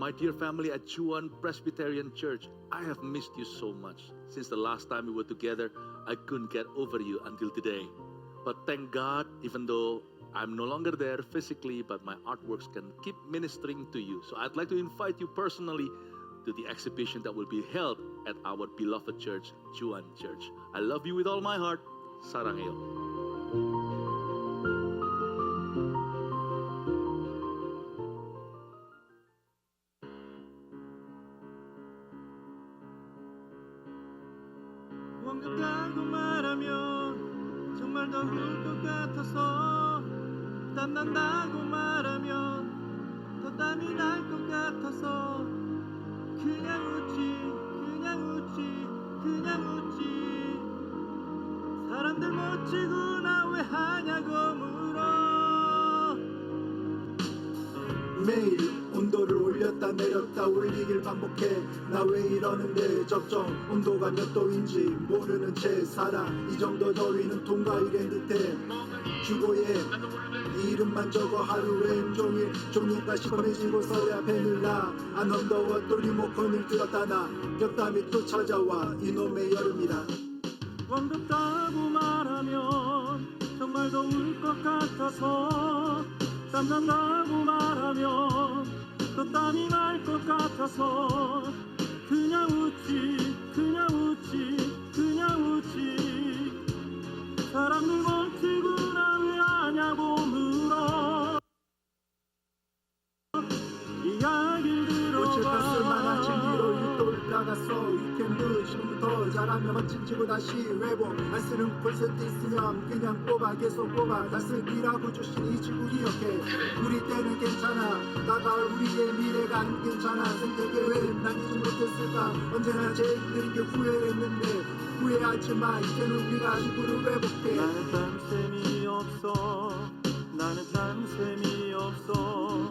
My dear family at Chuan Presbyterian Church, I have missed you so much. Since the last time we were together, I couldn't get over you until today. But thank God, even though I'm no longer there physically, but my artworks can keep ministering to you. So I'd like to invite you personally to the exhibition that will be held at our beloved church, Chuan Church. I love you with all my heart. 사랑해요. 원긋다고 말하면 정말 더 울 것 같아서 땀난다고 말하면 더 땀이 날 것 같아서 그냥 웃지 그냥 웃지 그냥 웃지 사람들 멋지구나 왜 하냐고 물어 매일 온도를 올렸다 내렸다 올리길 반복해 나 왜 이러는데 적정 온도가 몇 도인지 모르는 채 살아 이 정도 더위는 통과일의 듯해 주고에 이름만 적어 하루 왼종일 종이가 시커매지고 서리 앞에 늘나 안 언더워 또 리모컨을 들었다 나 겹담이 또 찾아와 이놈의 여름이라 원긋다고 말하면 정말 더 울 것 같아서 땀난다고 말하면 또 땀이 날 것 같아서 그냥 웃지 그냥 웃지 그냥 웃지 사람들 멋지구나 왜 하냐고 물어 이야기를 꽃을 들어봐 폈을 만한 진리로 유도를 나갔어 위켄드 지금부터 잘하면 멋진지고 다시 회복 안 쓰는 콘센트 있으면 그냥 뽑아 계속 뽑아 다 쓰기라고 주신 이 지구 기억해 우리 때는 괜찮아 다가올 우리의 미래가 안 괜찮아 생태계 왜 남기지 못했을까 언제나 제일 느린 게 후회했는데 후회하지 마 이제는 우리가 지구를 회복해 나는 땀샘이 없어 나는 땀샘이 없어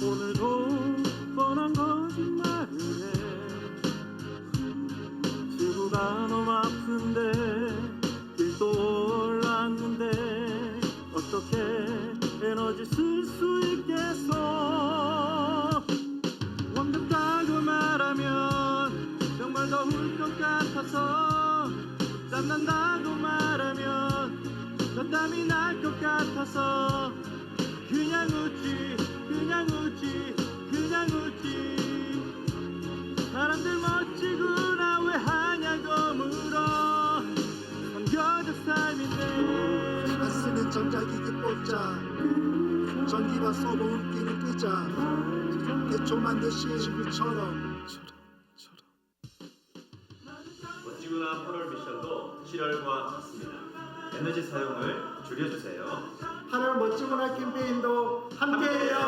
오늘도 뻔한 거짓말을 해 지구가 너무 아픈데 길도 올랐는데 어떻게 에너지 쓸 수 있겠어 원긋다고 말하면 정말 더 울 것 같아서 땀난다고 말하면 더 땀이 날 것 같아서 그냥 웃지 그냥 웃지 그냥 웃지 사람들 멋지구나 왜 하냐고 물어 남겨적 삶인데 안 쓰는 전자기기 뽑자 전기가 쏘고 웃기는 끄자 대초만 듯이 지구처럼 멋지구나 8월 미션도 7월과 같습니다. 에너지 사용을 줄여주세요. 8월 멋지구나 캠페인도 함께해요.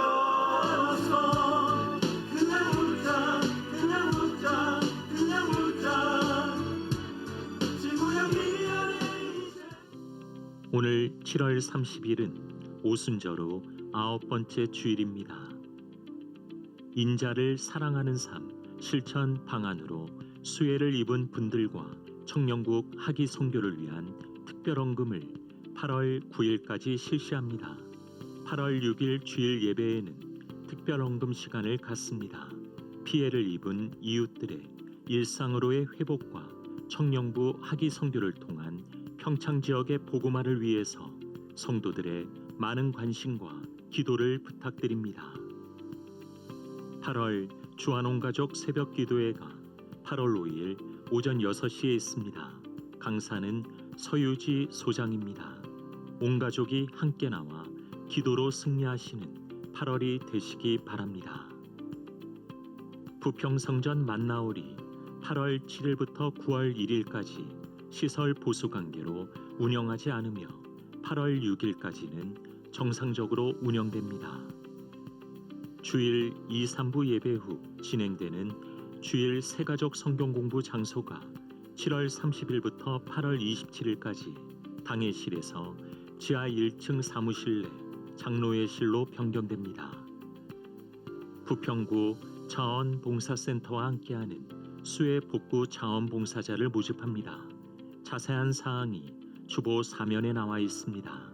그냥 웃자 그냥 웃자 그냥 웃자 지구야 미안해 오늘 7월 30일은 오순절 후 9번째 주일입니다. 인자를 사랑하는 삶 실천 방안으로 수혜를 입은 분들과 청년국 학위 선교를 위한 특별헌금을 8월 9일까지 실시합니다. 8월 6일 주일 예배에는 특별헌금 시간을 갖습니다. 피해를 입은 이웃들의 일상으로의 회복과 청년부 학위 선교를 통한 평창 지역의 복음화를 위해서 성도들의 많은 관심과 기도를 부탁드립니다. 8월 주한온가족 새벽 기도회가 8월 5일 오전 6시에 있습니다. 강사는 서유지 소장입니다. 온 가족이 함께 나와 기도로 승리하시는 8월이 되시기 바랍니다. 부평성전 만나오리 8월 7일부터 9월 1일까지 시설 보수 관계로 운영하지 않으며 8월 6일까지는 정상적으로 운영됩니다. 주일 2, 3부 예배 후 진행되는 주일 새가족 성경 공부 장소가 7월 30일부터 8월 27일까지 당회실에서 지하 1층 사무실 내 장로회실로 변경됩니다. 부평구 자원봉사센터와 함께하는 수해 복구 자원봉사자를 모집합니다. 자세한 사항이 주보 사면에 나와 있습니다.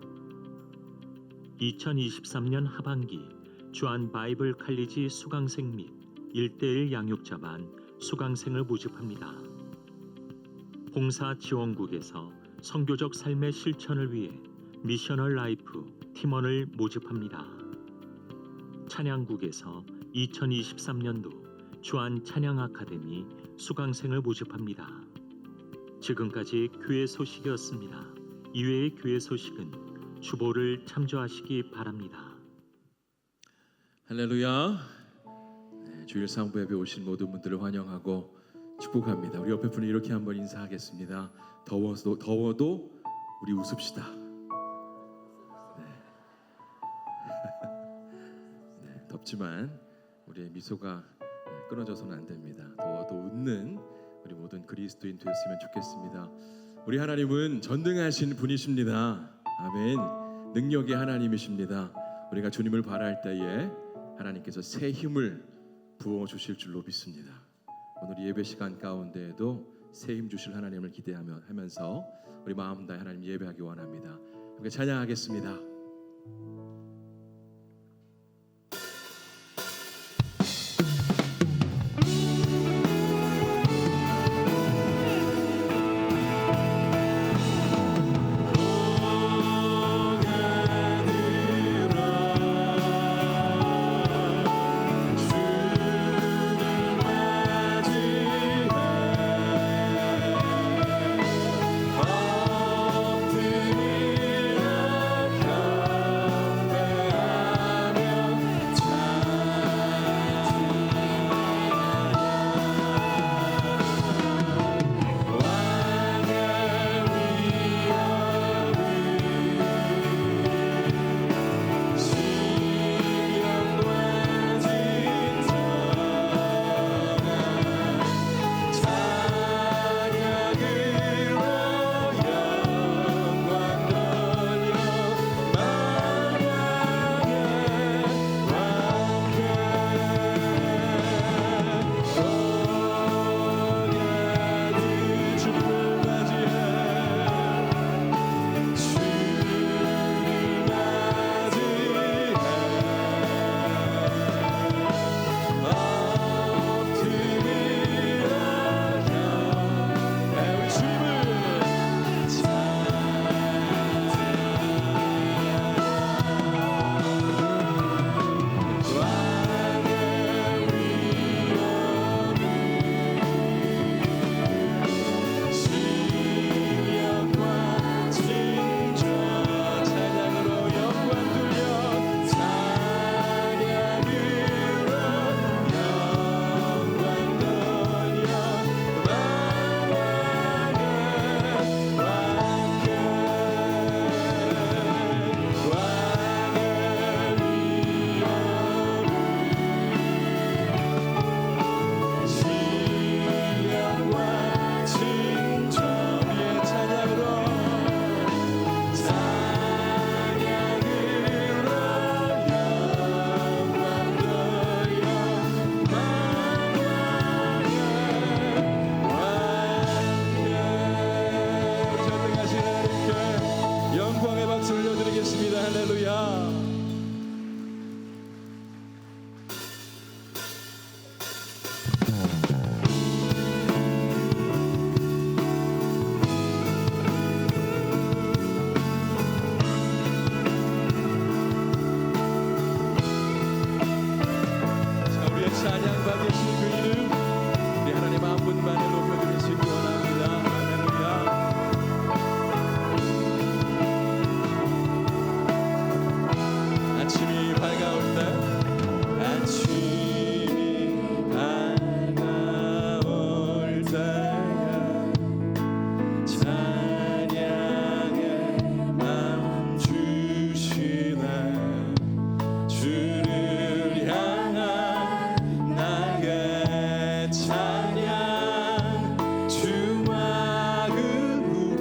2023년 하반기 주한 바이블 칼리지 수강생 및 1:1 양육자반 수강생을 모집합니다. 봉사 지원국에서 선교적 삶의 실천을 위해 미셔널 라이프 팀원을 모집합니다. 찬양국에서 2023년도 주한 찬양 아카데미 수강생을 모집합니다. 지금까지 교회 소식이었습니다. 이외의 교회 소식은 주보를 참조하시기 바랍니다. 할렐루야. 주일 상부 예배 오신 모든 분들을 환영하고 축복합니다. 우리 옆에 분을 이렇게 한번 인사하겠습니다. 더워도 우리 웃읍시다. 네, 덥지만 우리의 미소가 끊어져서는 안 됩니다. 더워도 웃는 우리 모든 그리스도인 되었으면 좋겠습니다. 우리 하나님은 전능하신 분이십니다. 아멘. 능력의 하나님이십니다. 우리가 주님을 바라할 때에 하나님께서 새 힘을 부어주실 줄로 믿습니다. 오늘 예배 시간 가운데에도 새 힘 주실 하나님을 기대하면서 우리 마음 다해 하나님 예배하기 원합니다. 함께 찬양하겠습니다.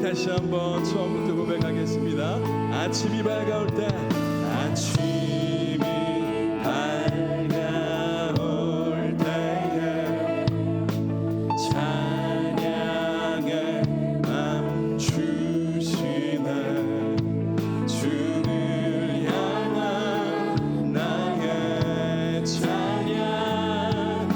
다시 한번 처음부터 고백하겠습니다. 아침이 밝아올 때 아침이 밝아올 때에 찬양의 맘 주시네 주를 향한 나의 찬양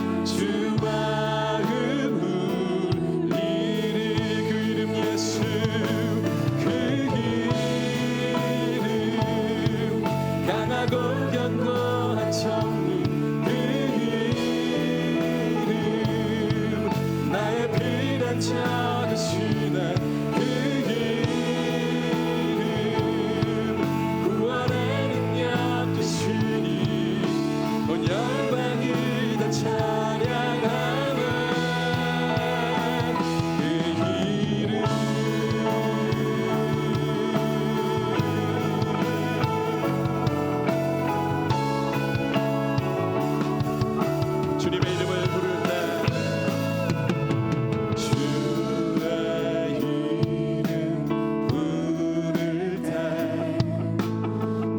찾으시는 그 이름 구원의 능력 되시니 온 열방이 다 찬양하는 그 이름 주님의 이름을 부를 때 주의 이름 부를 때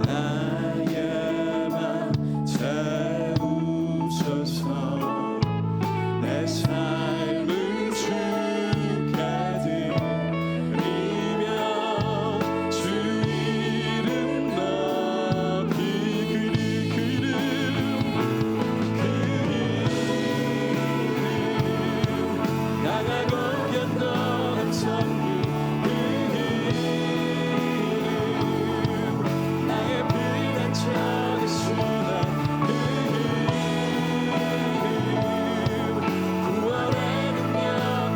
나의 맘 채우셔서 내 삶을 주께 드리며 주 이름 높이 그 이름 강하고 견고한 성령 그 이름 나의 피난처 되시는 그 이름 구원의 능력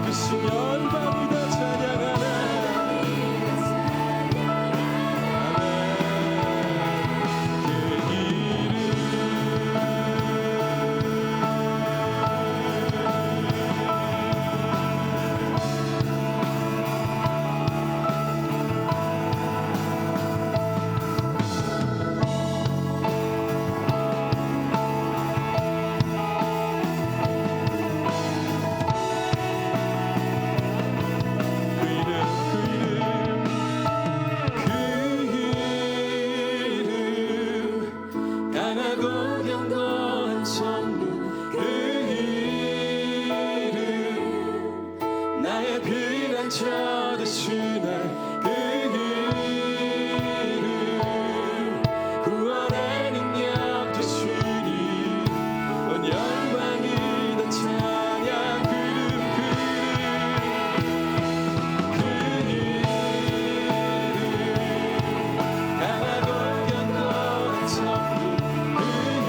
되시며 열방이 다 찬양하네 그 이름 강하고 견고한 성문 그 이름 나의 피난처 되시네 그 이름 구원의 능력 되시니 온 열방이 다 찬양 그 이름 강하고 견고한 성문 그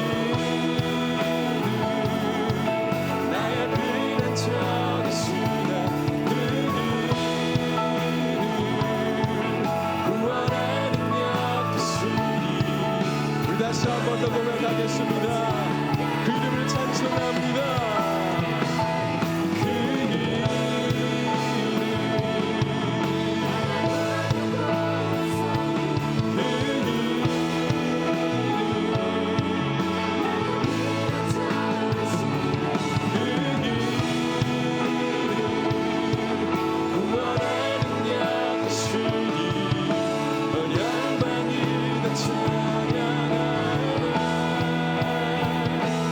이름 나의 피난처 되시네 그 이름 구원의 능력 되시니 우리 다시 한 번 더 고백하겠습니다. 그 이름을 찬송합니다. 그 구원의 능력 되시니 온 열방이 다 찬양하네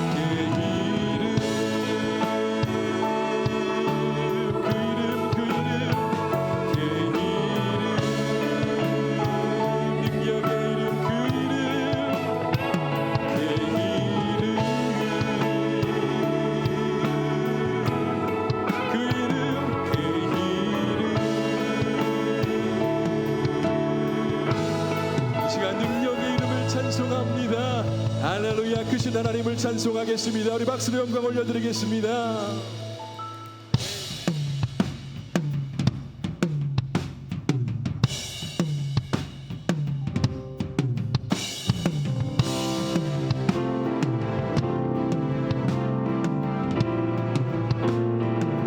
그 이름 그 이름 그 이름 능력의 이름 그 이름 이 시간 능력의 이름을 찬송합니다. 할렐루야. 크신 하나님을 찬송하겠습니다. 우리 박수로 영광 올려드리겠습니다.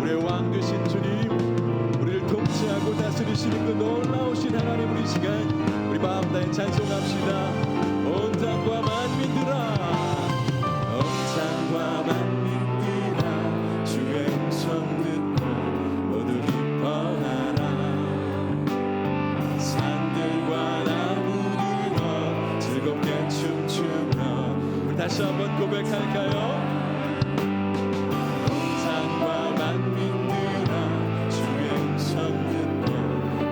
우리의 왕 되신 주님, 우리를 통치하고 다스리시는 그 놀라우신 하나님, 우리 시간 우리 마음 다해 찬송합시다. 온 땅과 만민들아, 온 땅과 만민들아, 주의 음성 듣고 모두 기뻐하라. 산들과 나무들아 즐겁게 춤추며. 우리 다시 한번 고백할까요? 산과 만민들아 주의 음성 듣고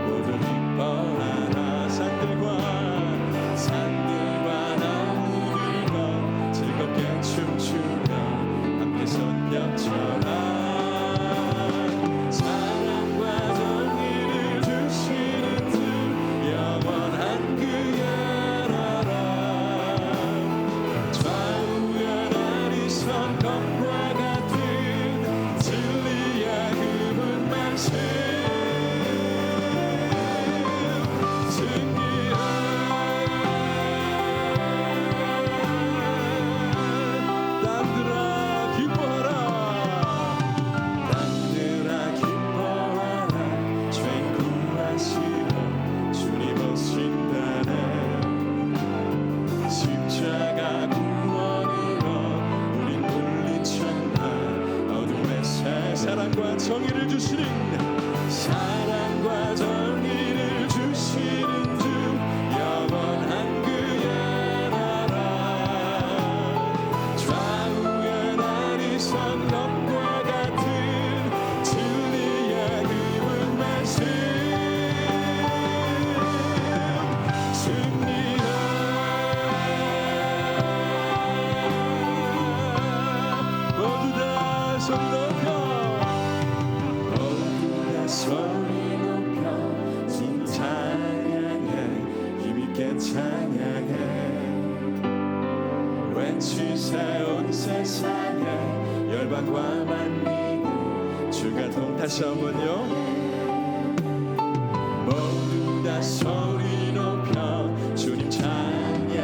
모두 기뻐하라. 산들과 정의를 주시는 사랑과 정의를 주시는 주 영원한 그의 나라 좌우에 나리선 검과 같은 진리의 기쁜 말씀 모두 다 소리 높여 주님 찬양해 힘있게 찬양해 외치세 온 세상에 열방과 만민이 주가 동 다시 한번요 모두 다 소리 높여 주님 찬양해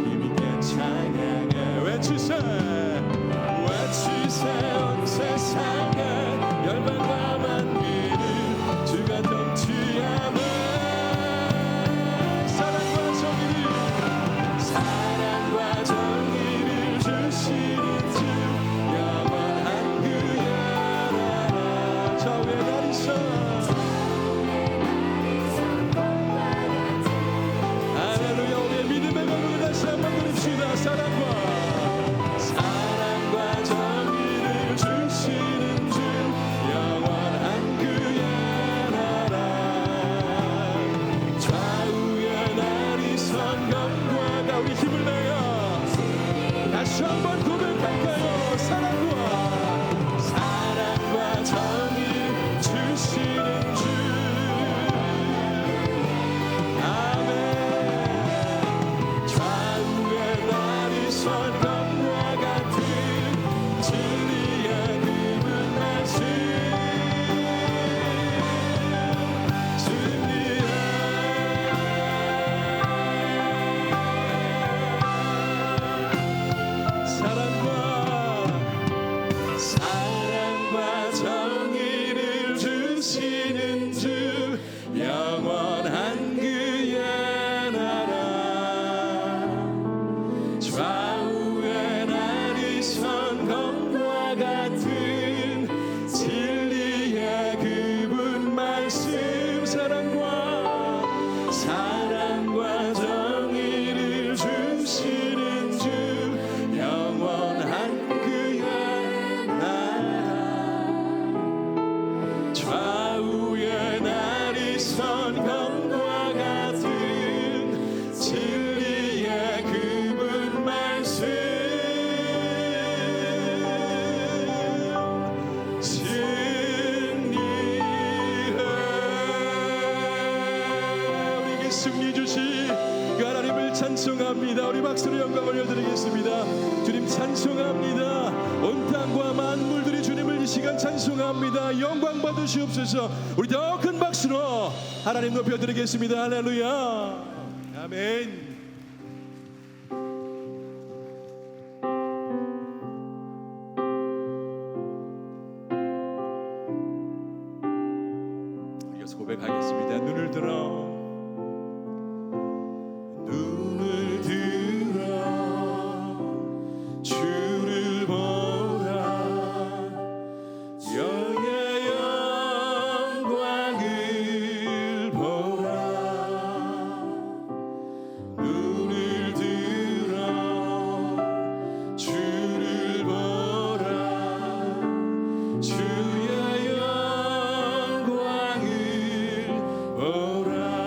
힘있게 찬양해 외치세 온 세상에 열방과 만민을 주가 통치하네 사랑과 정의를 주시는 주 영원한 그의 나라 좌우에 나리선 할렐루야 우리의 믿음의 걸음을 다시 한번 드립시다 사랑과 정의를 주시는 주 영원한 그의 나라 좌우에 나리선 검과 우리 힘을 내어 다시 한번 고백할까요 사랑과 정의 주시는 주 아멘 좌우에 나리선 검과 같은 진리의 기쁜 말씀 사랑과 정의를 주시는 주 영원한 그의 나라 좌우에 나리선 검과 같은 진리의 기쁜 말씀 사랑과 정의를 주시는 주 영원한 그의 나라 좌우에 나리선 검과 같은 진리의 기쁜 말씀 우리에게 승리 주신 그 하나님을 찬송합니다. 우리 박수로 영광 올려드리겠습니다. 주님 찬송합니다. 온 땅과 만물들이 주님을 이 시간 찬송합니다. 영광 받으시옵소서. 우리 더 큰 박수로 하나님 높여드리겠습니다. 할렐루야 아멘. 이어서 고백하겠습니다. 눈을 들어 주를 보라 여의 영광을 보라 눈을 들어 주를 보라 주의 영광을 보라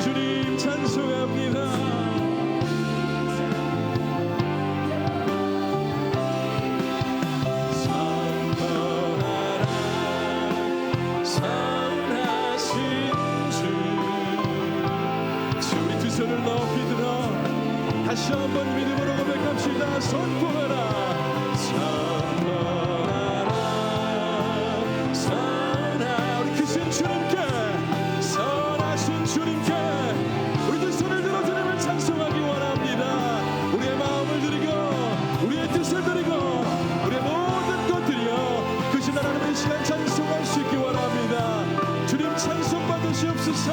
주님 찬송합니다. 손을 높이 들어 다시 한번 믿음으로 고백합시다. 선포하라, 선포하라, 선하. 우리 크신 주님께, 선하신 주님께 우리 두 손을 들어 주님을 찬송하기 원합니다. 우리의 마음을 드리고 우리의 뜻을 드리고 우리의 모든 것 드려 크신 하나님의 시간 찬송할 수 있기 원합니다. 주님 찬송 받으시옵소서.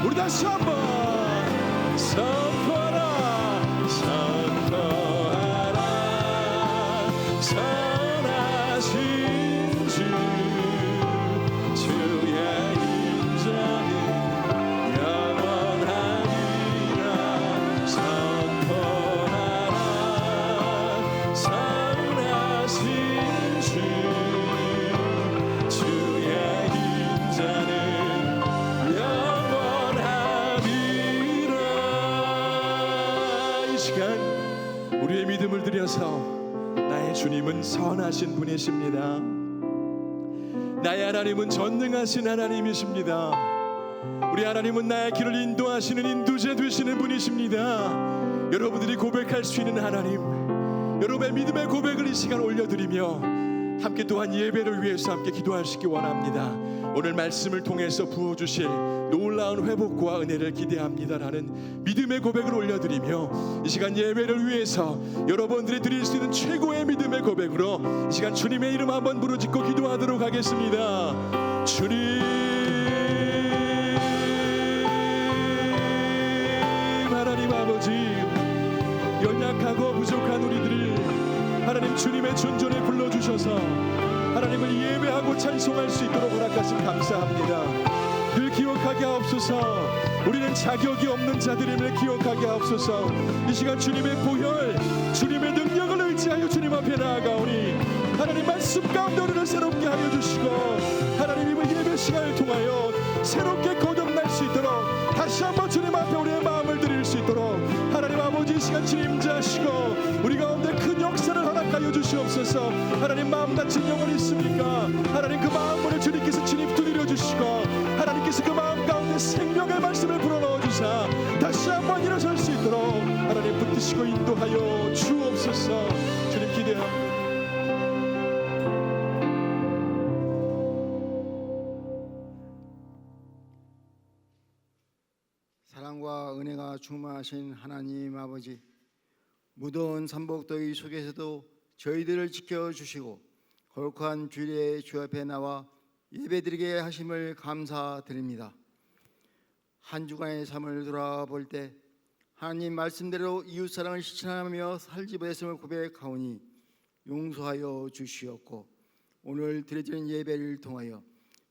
우리 다시 한번 선포하라, 선포하라, 선하신 주, 주의 인자는 영원하리라. 선포하라, 선하신 주, 주의 인자는 우리의 믿음을 들여서 나의 주님은 선하신 분이십니다. 나의 하나님은 전능하신 하나님이십니다. 우리 하나님은 나의 길을 인도하시는 인도자 되시는 분이십니다. 여러분들이 고백할 수 있는 하나님, 여러분의 믿음의 고백을 이 시간 올려드리며 함께 또한 예배를 위해서 함께 기도하시기 원합니다. 오늘 말씀을 통해서 부어주실 놀라운 회복과 은혜를 기대합니다라는 믿음의 고백을 올려드리며 이 시간 예배를 위해서 여러분들이 드릴 수 있는 최고의 믿음의 고백으로 이 시간 주님의 이름 한번 부르짖고 기도하도록 하겠습니다. 주님, 하나님 아버지, 연약하고 부족한 우리들을 하나님 주님의 존전에 불러주셔서 하나님을 예배하고 찬송할 수 있도록 허락하신 감사합니다. 늘 기억하게 하옵소서. 우리는 자격이 없는 자들임을 기억하게 하옵소서. 이 시간 주님의 보혈, 주님의 능력을 의지하여 주님 앞에 나아가오니 하나님 말씀 가운데 우리를 새롭게 하여 주시고 하나님 이번 예배 시간을 통하여 새롭게 거듭날 수 있도록 다시 한번 주님 앞에 우리의 마음을 드릴 수 있도록 하나님 아버지 이 시간 진임자하시고 우리 가운데 큰 역사를 허락하여 주시옵소서. 하나님 마음 다친 영혼 있습니까? 하나님 그 마음을 주님께서 진입 두드려 주시고 하나님께서 그 마음 가운데 생명의 말씀을 불어넣어 주사 다시 한번 일어설 수 있도록 하나님 붙드시고 인도하여 주옵소서. 주님 기대합니다. 사랑과 은혜가 충만하신 하나님 아버지, 무더운 삼복더위 속에서도 저희들을 지켜주시고 거룩한 주일에 주 앞에 나와 예배드리게 하심을 감사드립니다. 한 주간의 삶을 돌아볼 때 하나님 말씀대로 이웃사랑을 실천하며 살지 못했음을 고백하오니 용서하여 주시옵고 오늘 드려지는 예배를 통하여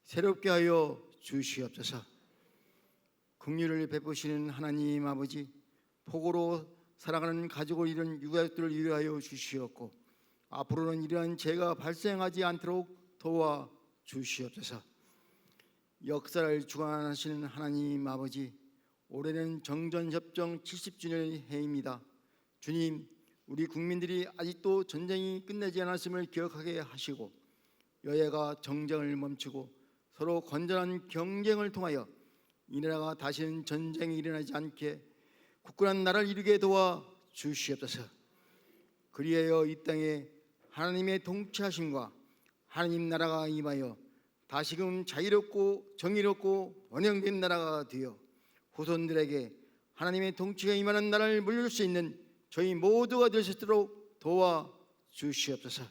새롭게 하여 주시옵소서. 긍휼을 베푸시는 하나님 아버지, 폭우로 살아가는 가족을 잃은 유가족들을 위로하여 주시옵고 앞으로는 이러한 죄가 발생하지 않도록 도와 주시옵소서. 역사를 주관하시는 하나님 아버지, 올해는 정전협정 70주년 해입니다. 주님, 우리 국민들이 아직도 전쟁이 끝나지 않았음을 기억하게 하시고 여야가 정쟁을 멈추고 서로 건전한 경쟁을 통하여 이 나라가 다시는 전쟁이 일어나지 않게 굳건한 나라를 이루게 도와 주시옵소서. 그리하여 이 땅에 하나님의 통치하심과 하나님 나라가 임하여 다시금 자유롭고 정의롭고 번영된 나라가 되어 후손들에게 하나님의 통치가 임하는 나라를 물려줄 수 있는 저희 모두가 될 수 있도록 도와 주시옵소서.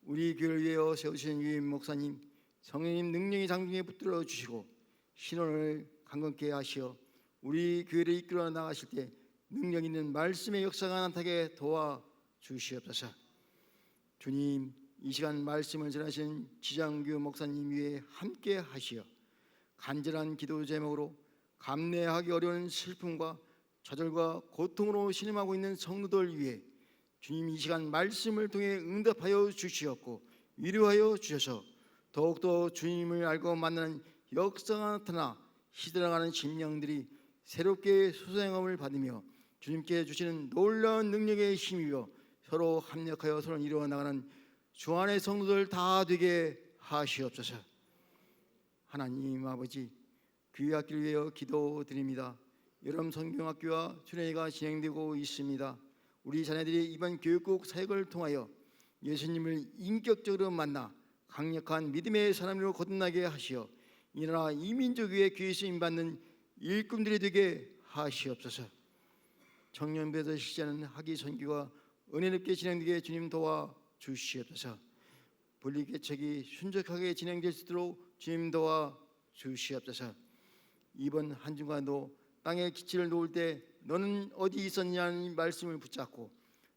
우리 교회를 위하여 세우신 유임 목사님, 성령님 능력이 장중에 붙들어 주시고 신원을 강건케 하시어 우리 교회를 이끌어 나가실 때 능력 있는 말씀의 역사가 나타나게 도와 주시옵소서. 주님, 이 시간 말씀을 전하신 지장규 목사님 위에 함께 하시어 간절한 기도 제목으로 감내하기 어려운 슬픔과 좌절과 고통으로 신음하고 있는 성도들 위해 주님 이 시간 말씀을 통해 응답하여 주시었고 위로하여 주셔서 더욱더 주님을 알고 만나는 역사가 나타나 시들어가는 심령들이 새롭게 소생함을 받으며 주님께 주시는 놀라운 능력에 힘입어 서로 합력하여 서로 이루어 나가는 주 안의 성도들 다 되게 하시옵소서. 하나님 아버지, 교회학교를 위하여 기도드립니다. 여름 성경학교와 수련회가 진행되고 있습니다. 우리 자녀들이 이번 교육국 사역을 통하여 예수님을 인격적으로 만나 강력한 믿음의 사람으로 거듭나게 하시어 이 나라 이민족 위에 귀에 쓰임받는 일꾼들이 되게 하시옵소서. 청년부에서 실시하는 학위 선교가 은혜롭게 진행되게 주님 도와 주시옵소서. 분리개척이 순적하게 진행될 수 있도록 주님 도와 주시옵소서. 이번 한 주간도 땅에 기치를 놓을 때 너는 어디 있었냐는 말씀을 붙잡고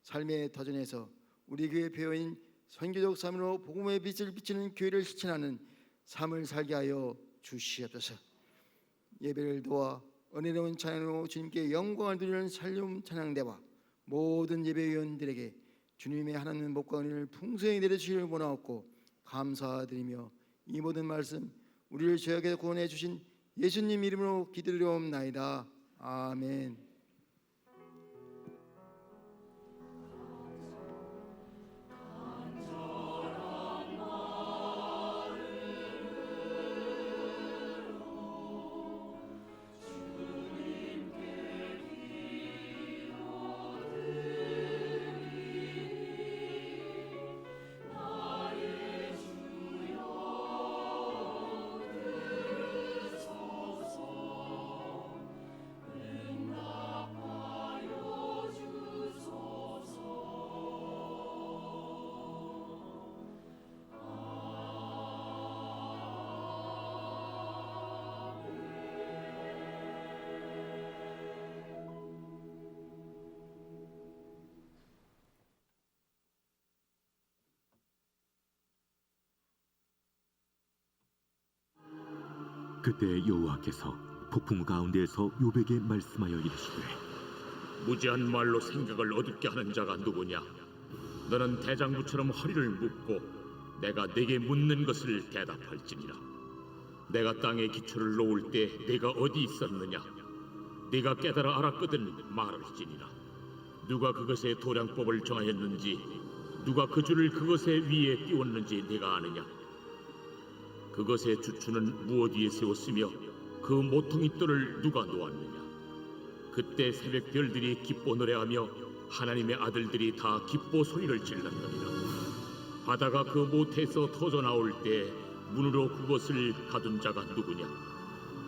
삶의 터전에서 우리 교회 배우인 선교적 삶으로 복음의 빛을 비치는 교회를 실천하는 삶을 살게 하여 주시옵소서. 예배를 도와 은혜로운 찬양으로 주님께 영광을 드리는 살림 찬양대와 모든 예배위원들에게 주님의 하나님 복과 은혜를 풍성히 내려주시길 원하옵고 감사드리며 이 모든 말씀 우리를 죄악에서 구원해 주신 예수님 이름으로 기도드리옵나이다. 아멘. 그때 여호와께서 폭풍 가운데에서 욥에게 말씀하여 이르시되 무지한 말로 생각을 어둡게 하는 자가 누구냐? 너는 대장부처럼 허리를 묶고 내가 네게 묻는 것을 대답할지니라. 내가 땅에 기초를 놓을 때 네가 어디 있었느냐? 네가 깨달아 알았거든 말할지니라. 누가 그것의 도량법을 정하였는지 누가 그 줄을 그것의 위에 띄웠는지 네가 아느냐? 그것의 주추는 무엇 위에 세웠으며 그 모퉁이 돌을 누가 놓았느냐? 그때 새벽 별들이 기뻐 노래하며 하나님의 아들들이 다 기뻐 소리를 질렀느니라. 바다가 그 모태에서 터져 나올 때 문으로 그것을 가둔 자가 누구냐?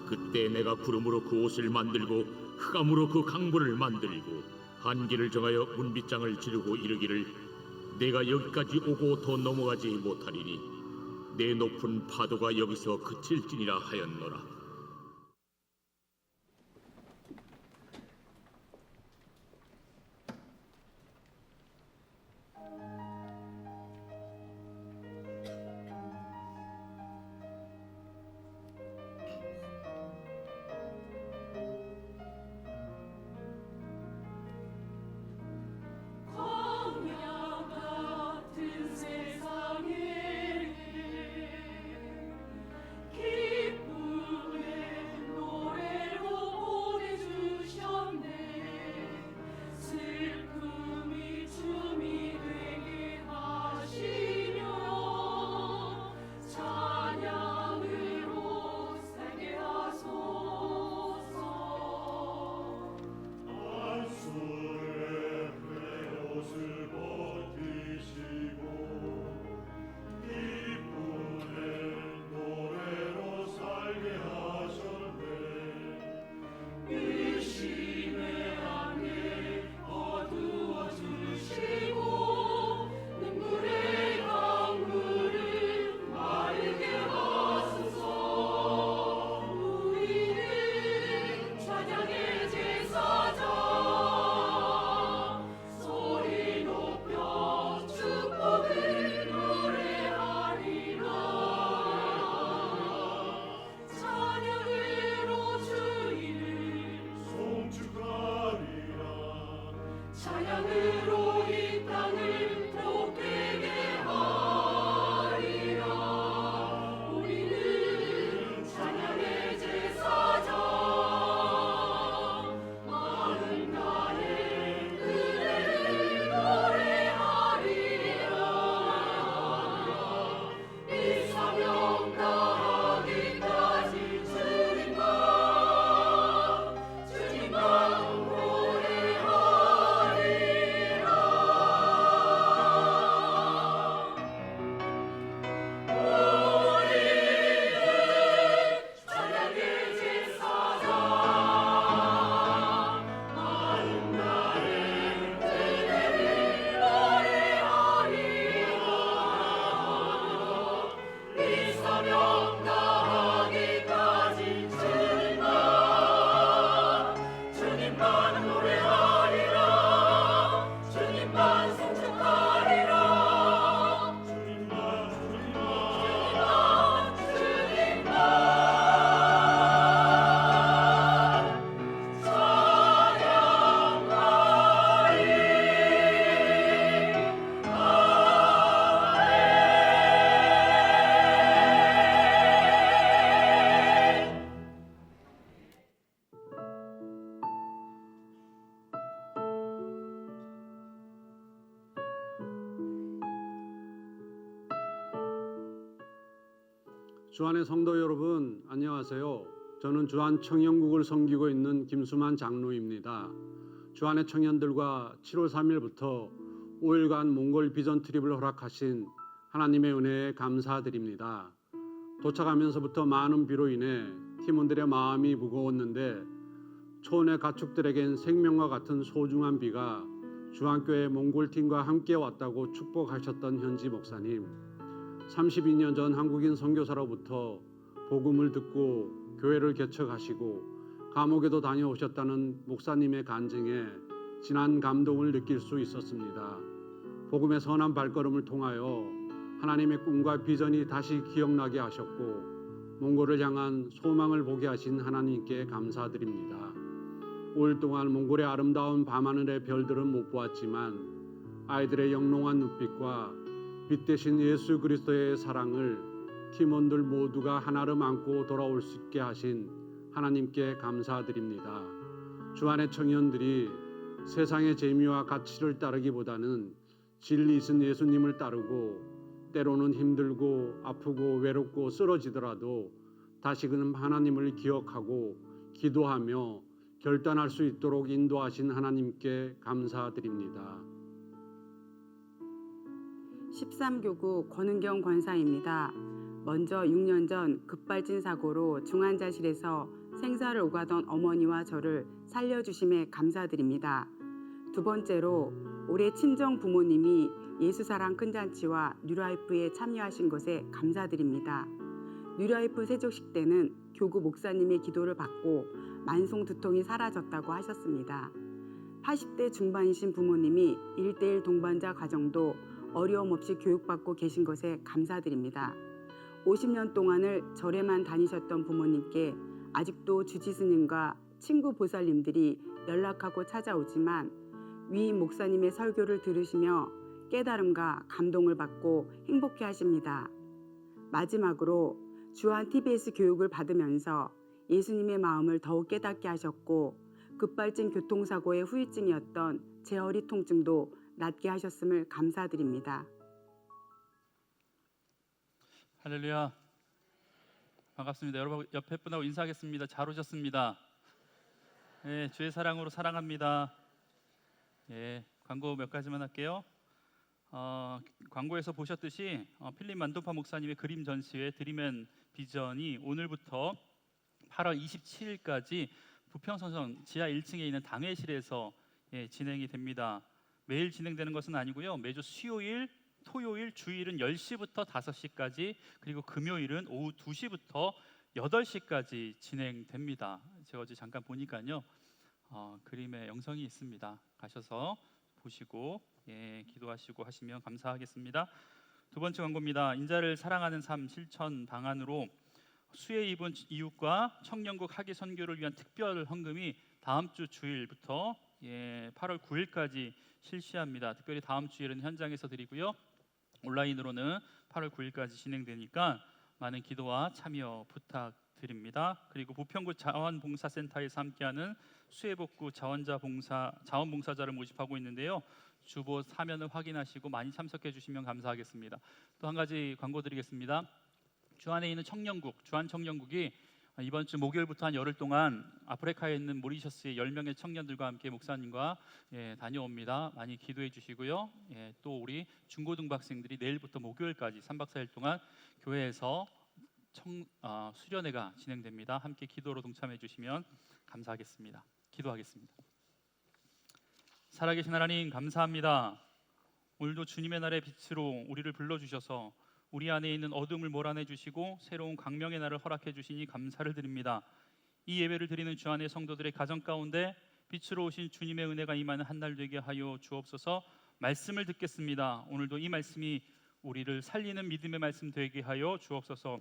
그때 내가 구름으로 그 옷을 만들고 흑암으로 그 강보를 만들고 한계를 정하여 문빗장을 지르고 이르기를 내가 여기까지 오고 더 넘어가지 못하리니 내 높은 파도가 여기서 그칠지니라 하였노라. 우리는 찬양의 제사장 주안의 성도 여러분, 안녕하세요. 저는 주안 청년국을 섬기고 있는 김수만 장로입니다. 주안의 청년들과 7월 3일부터 5일간 몽골 비전 트립을 허락하신 하나님의 은혜에 감사드립니다. 도착하면서부터 많은 비로 인해 팀원들의 마음이 무거웠는데 초원의 가축들에겐 생명과 같은 소중한 비가 주안교회 몽골팀과 함께 왔다고 축복하셨던 현지 목사님, 32년 전 한국인 선교사로부터 복음을 듣고 교회를 개척하시고 감옥에도 다녀오셨다는 목사님의 간증에 진한 감동을 느낄 수 있었습니다. 복음의 선한 발걸음을 통하여 하나님의 꿈과 비전이 다시 기억나게 하셨고 몽골을 향한 소망을 보게 하신 하나님께 감사드립니다. 5일 동안 몽골의 아름다운 밤하늘의 별들은 못 보았지만 아이들의 영롱한 눈빛과 빛 대신 예수 그리스도의 사랑을 팀원들 모두가 하나로 안고 돌아올 수 있게 하신 하나님께 감사드립니다. 주안의 청년들이 세상의 재미와 가치를 따르기보다는 진리이신 예수님을 따르고 때로는 힘들고 아프고 외롭고 쓰러지더라도 다시금 하나님을 기억하고 기도하며 결단할 수 있도록 인도하신 하나님께 감사드립니다. 13교구 권은경 권사입니다. 먼저 6년 전 급발진 사고로 중환자실에서 생사를 오가던 어머니와 저를 살려주심에 감사드립니다. 두 번째로 올해 친정 부모님이 예수사랑 큰잔치와 뉴라이프에 참여하신 것에 감사드립니다. 뉴라이프 세족식 때는 교구 목사님의 기도를 받고 만성 두통이 사라졌다고 하셨습니다. 80대 중반이신 부모님이 1:1 동반자 가정도 어려움 없이 교육받고 계신 것에 감사드립니다. 50년 동안을 절에만 다니셨던 부모님께 아직도 주지스님과 친구 보살님들이 연락하고 찾아오지만 위 목사님의 설교를 들으시며 깨달음과 감동을 받고 행복해 하십니다. 마지막으로 주안 TBS 교육을 받으면서 예수님의 마음을 더욱 깨닫게 하셨고 급발진 교통사고의 후유증이었던 제 허리 통증도 낫게 하셨음을 감사드립니다. 할렐루야. 반갑습니다. 여러분 옆에 분하고 인사하겠습니다. 잘 오셨습니다. 네, 주의 사랑으로 사랑합니다. 예, 광고 몇 가지만 할게요. 광고에서 보셨듯이 필립 만도파 목사님의 그림 전시회 드림앤 비전이 오늘부터 8월 27일까지 부평선성 지하 1층에 있는 당회실에서 진행이 됩니다. 매일 진행되는 것은 아니고요. 매주 수요일, 토요일, 주일은 10시부터 5시까지 그리고 금요일은 오후 2시부터 8시까지 진행됩니다. 제가 어제 잠깐 보니까요. 그림의 영상이 있습니다. 가셔서 보시고 기도하시고 하시면 감사하겠습니다. 두 번째 광고입니다. 인자를 사랑하는 삶 실천 방안으로 수혜 입은 이웃과 청년국 학예 선교를 위한 특별 헌금이 다음 주 주일부터 8월 9일까지 실시합니다. 특별히 다음 주일은 현장에서 드리고요. 온라인으로는 8월 9일까지 진행되니까 많은 기도와 참여 부탁드립니다. 그리고 부평구 자원봉사센터에서 함께하는 수해복구 자원봉사자를 모집하고 있는데요. 주보 사면을 확인하시고 많이 참석해 주시면 감사하겠습니다. 또 한 가지 광고 드리겠습니다. 주안에 있는 청년국, 주안 청년국이 이번 주 목요일부터 한 열흘 동안 아프리카에 있는 모리셔스의 10명의 청년들과 함께 목사님과 다녀옵니다. 많이 기도해 주시고요. 또 우리 중고등부학생들이 내일부터 목요일까지 3박 4일 동안 교회에서 수련회가 진행됩니다. 함께 기도로 동참해 주시면 감사하겠습니다. 기도하겠습니다. 살아계신 하나님 감사합니다. 오늘도 주님의 날의 빛으로 우리를 불러주셔서 우리 안에 있는 어둠을 몰아내 주시고 새로운 광명의 날을 허락해 주시니 감사를 드립니다. 이 예배를 드리는 주 안의 성도들의 가정 가운데 빛으로 오신 주님의 은혜가 임하는 한 날 되게 하여 주옵소서. 말씀을 듣겠습니다. 오늘도 이 말씀이 우리를 살리는 믿음의 말씀 되게 하여 주옵소서.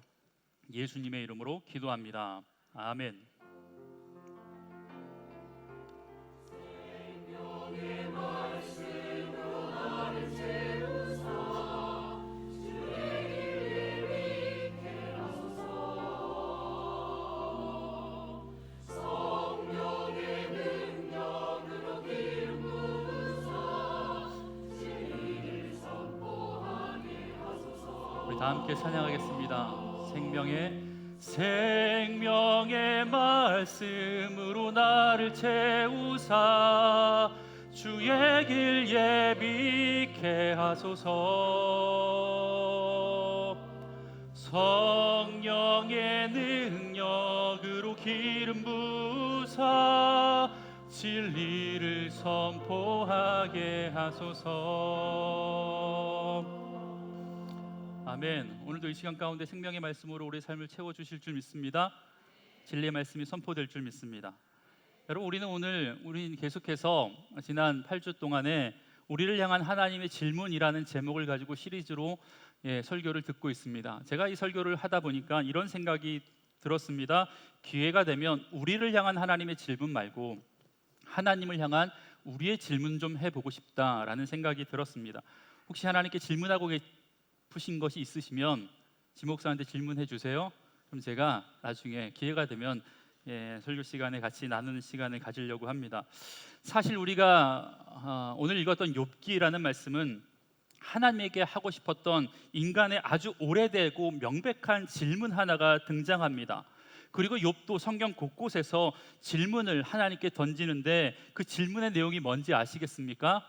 예수님의 이름으로 기도합니다. 아멘. 우리 다 함께 찬양하겠습니다. 생명의 말씀으로 나를 채우사 주의 길 예비케 하소서. 성령의 능력으로 기름 부사 진리를 선포하게 하소서. 아멘. 오늘도 이 시간 가운데 생명의 말씀으로 우리의 삶을 채워주실 줄 믿습니다. 진리의 말씀이 선포될 줄 믿습니다. 여러분, 우리는 계속해서 지난 8주 동안에 우리를 향한 하나님의 질문이라는 제목을 가지고 시리즈로 설교를 듣고 있습니다. 제가 이 설교를 하다 보니까 이런 생각이 들었습니다. 기회가 되면 우리를 향한 하나님의 질문 말고 하나님을 향한 우리의 질문 좀 해보고 싶다라는 생각이 들었습니다. 혹시 하나님께 질문하고 계신 것이 있으시면 지목사한테 질문해 주세요. 그럼 제가 나중에 기회가 되면 설교 시간에 같이 나누는 시간을 가지려고 합니다. 사실 우리가 오늘 읽었던 욥기라는 말씀은 하나님에게 하고 싶었던 인간의 아주 오래되고 명백한 질문 하나가 등장합니다. 그리고 욥도 성경 곳곳에서 질문을 하나님께 던지는데 그 질문의 내용이 뭔지 아시겠습니까?